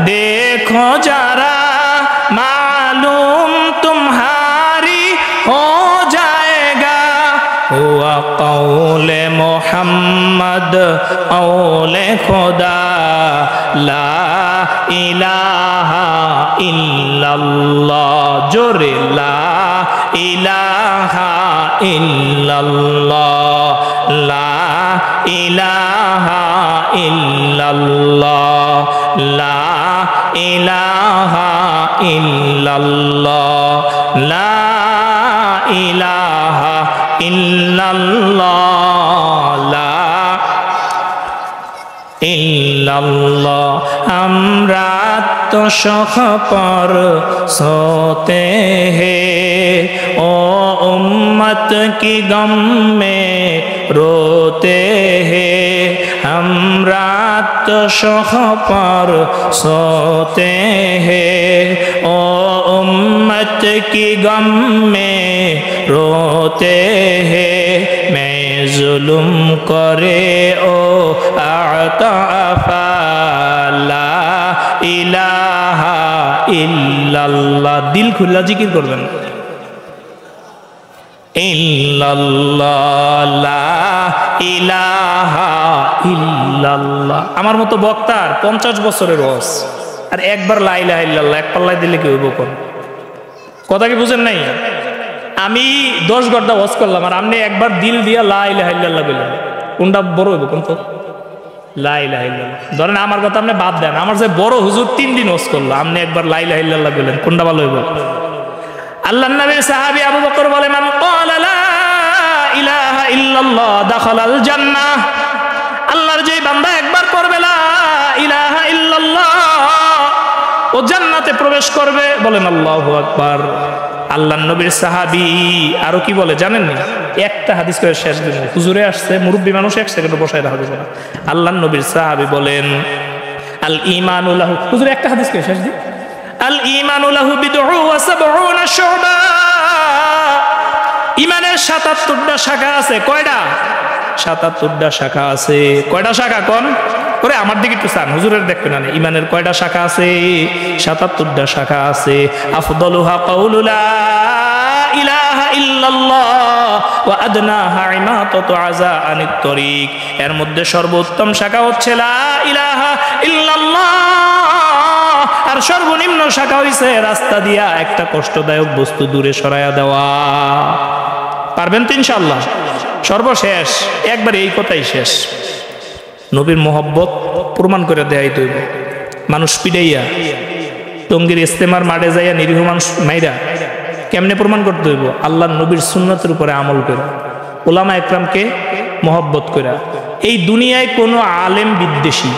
দেখো যারা, মালুম তুমহারি হো জায়েগা, হুয়া কওলে মোহাম্মদ কওলে খোদা, লা ইলাহা ইল্লাল্লাহ। জোরে লা ইলাহা ইল্লাল্লাহ, লা ইলাহা ইল্লাল্লাহ, লা ইলাহা ইল্লাল্লাহ, লা ইলাহা ইল্লাল্লাহ, লা ইল্লাল্লাহ। আমরা তো শখ পর সোতে হে, ও উম্মত কি গম में रोते हैं, हम रात शोख पर सोते हैं, ओ उम्मत की गम में रोते हैं, मैं जुल्म करे ओ आताफा, ला इलाहा इल्लल्लाह। दिल खुला जिकिर করবেন, ইল্লাল্লাহ, লা ইলাহা ইল্লাল্লাহ। আমার মতো বক্তার 50 বছরের ওয়াজ, আর একবার লা ইলাহা ইল্লাল্লাহ এক পাল্লায় দিলে কি হইব কোন? কথা কি বুঝেন নাই? আমি 10 ঘন্টা ওয়াজ করলাম, আর আপনি একবার দিল দিয়া লা ইলাহা ইল্লাল্লাহ বললেন, কোনটা বড় হইব কোন? তো লা ইলাহা ইল্লাল্লাহ। ধরেন আমার কথা আপনি বাদ দেন, আমার যে বড় হুজুর 3 দিন ওয়াজ করলো, আপনি একবার লা ইলাহা ইল্লাল্লাহ বললেন, কোনটা ভালো হইব? আল্লাহর নবীর সাহাবী আবু বকর বলে, মান ক্বালা লা ইলাহা ইল্লাল্লাহ দাখালাল জান্নাহ। আল্লাহর যে বান্দা একবার পড়বে লা ইলাহা ইল্লাল্লাহ, ও জান্নাতে প্রবেশ করবে। বলেন আল্লাহু আকবার। আল্লাহর নবীর সাহাবী আরো কি বলে জানেন নি? একটা হাদিস করে শেষ দিন, হুজুরে আসছে, মুরব্বী মানুষ 1 সেকেন্ড বসায় রাখা যাবে না। আল্লাহর নবীর সাহাবী বলেন, আল ঈমানু লাহু, হুজুরে একটা হাদিস করে শেষ দিন, আল ঈমানু লাহু বিদউ ওয়া সাবউনা শুবা। ঈমানের 77টা শাখা আছে। কয়টা? 77টা শাখা আছে। কয়টা শাখা কোন? ওরে আমার দিকে একটু চান, হুজুরের দেখবেন না। ঈমানের কয়টা শাখা আছে? 77টা শাখা আছে। আফদালুহা কাউলু লা ইলাহা ইল্লাল্লাহ ওয়া আদনাহা ইমাতাতু আযা আনিত তরিক। এর মধ্যে সর্বোত্তম শাখা হচ্ছে লা ইলাহা ইল্লাল্লাহ, আর সর্বনিম্ন শাখা হইছে রাস্তা দিয়া একটা কষ্টদায়ক বস্তু দূরে সরাইয়া দেওয়া। পারবেন তো ইনশাআল্লাহ? সর্বশেষ একবার এই কথাই শেষ, নবীর মোহব্বত প্রমাণ করে দেয়াইতে হইব। মানুষ পিড়াইয়া টঙ্গীর ইস্তেমার মাঠে যাইয়া নিরীহ মানুষ মাইরা কেমনে প্রমাণ করতে হইব? আল্লাহর নবীর সুন্নতের উপরে আমল করে, ওলামা একরামকে মোহব্বত করে। এই দুনিয়ায় কোনো আলেম বিদ্বেষী,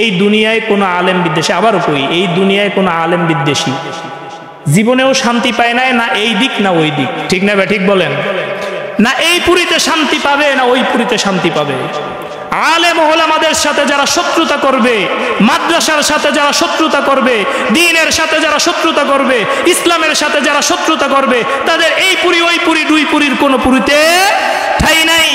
এই দুনিয়ায় কোনো আলেম বিদ্বেষী, আবারও কই, এই দুনিয়ায় কোনো আলেম বিদ্বেষী জীবনেও শান্তি পায় নাই, না এই দিক না ওই দিক, ঠিক না ঠিক বলেন? না এই পুরীতে শান্তি পাবে না ওই পুরীতে শান্তি পাবে। আলেম ওলামাদের সাথে যারা শত্রুতা করবে, মাদ্রাসার সাথে যারা শত্রুতা করবে, দ্বীনের সাথে যারা শত্রুতা করবে, ইসলামের সাথে যারা শত্রুতা করবে, তাদের এই পুরী ওই পুরী দুই পুরীর কোন পুরীতে ঠাই নাই।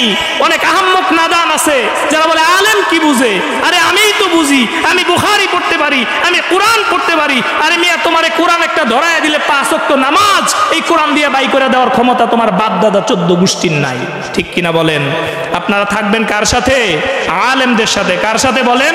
অনেক আহাম্মক নাদান আছে যারা বলে আলেম কি বুঝে, আরে আমিই তো বুঝি, আমি বুখারী পড়তে পারি, আমি কোরআন পড়তে পারি। আরে মিয়া, তোমারে কোরআন একটা ধরায় দিলে 5 ওয়াক্ত নামাজ এই কোরআন দিয়ে বাই করে দেওয়ার ক্ষমতা তোমার বাপ দাদা 14 গোষ্ঠীর নাই, ঠিক কিনা বলেন? আপনারা থাকবেন কার সাথে? আলেমদের সাথে। কার সাথে বলেন?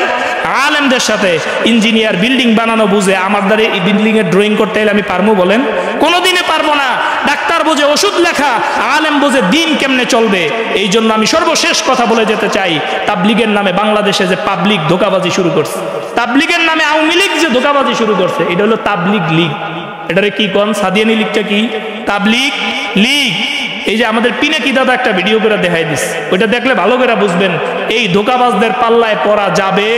আলেমদের সাথে। ইঞ্জিনিয়ার বিল্ডিং বানানো বুঝে, আমার দ্বারা এই বিল্ডিং এর ড্রয়িং করতে হলে আমি পারবো বলেন? কোনোদিনে পারবো না। ডাক্তার বোঝে ওষুধ লেখা, আলেম বোঝে দিন কেমনে চলবে। এই জন্য আমি সর্বশেষ কথা বলে যেতে চাই, তাবলিগের নামে বাংলাদেশে যে পাবলিক ধোকাবাজি শুরু করছে, তাবলিগের নামে আওয়ামী লীগ যে ধোকাবাজি শুরু করছে, এটা হলো তাবলিগ লীগ। এটারে কি কোন সাদিয়ানি লীগটা কি? তাবলিগ লীগ। এই যে আমাদের পিনাকি দাদা একটা ভিডিও করে দেখাই দিস, ওইটা দেখলে ভালো করে বুঝবেন এই ধোকাবাজদের পাল্লায় পড়া যাবে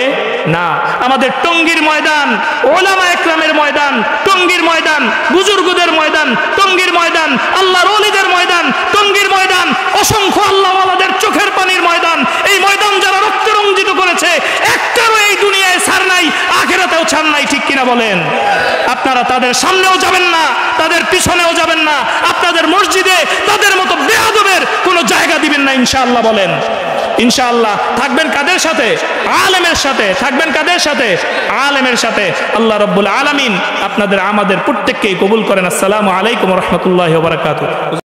না। আমাদের টঙ্গীর ময়দান, ওলামা একরামের ময়দান, টঙ্গীর ময়দান, বুজুর্গদের ময়দান, টঙ্গীর ময়দান, আল্লাহর ওলিদের ময়দান, টঙ্গীর ময়দান, অসংখ্য আল্লাহওয়ালাদের চোখের পানির ময়দান। এই ময়দান যারা রক্তে রঞ্জিত করেছে, একটারও এই দুনিয়ায় ছাড় নাই, আখিরাতেও ছাড় নাই, ঠিক কিনা বলেন? আপনারা তাদের সামনেও যাবেন না, তাদের পিছনেও যাবেন না, আপনাদের মসজিদে তাদের মতো বেয়াদবের কোনো জায়গা দিবেন না, ইনশাআল্লাহ বলেন। ইনশাআল্লাহ থাকবেন কাদের সাথে? আলেমের সাথে। থাকবেন কাদের সাথে? আলেমের সাথে। আল্লাহ রাব্বুল আলামিন আপনাদের আমাদের প্রত্যেককেই কবুল করেন। আসসালামু আলাইকুম ওয়া রাহমাতুল্লাহি ওয়া বারাকাতুহু।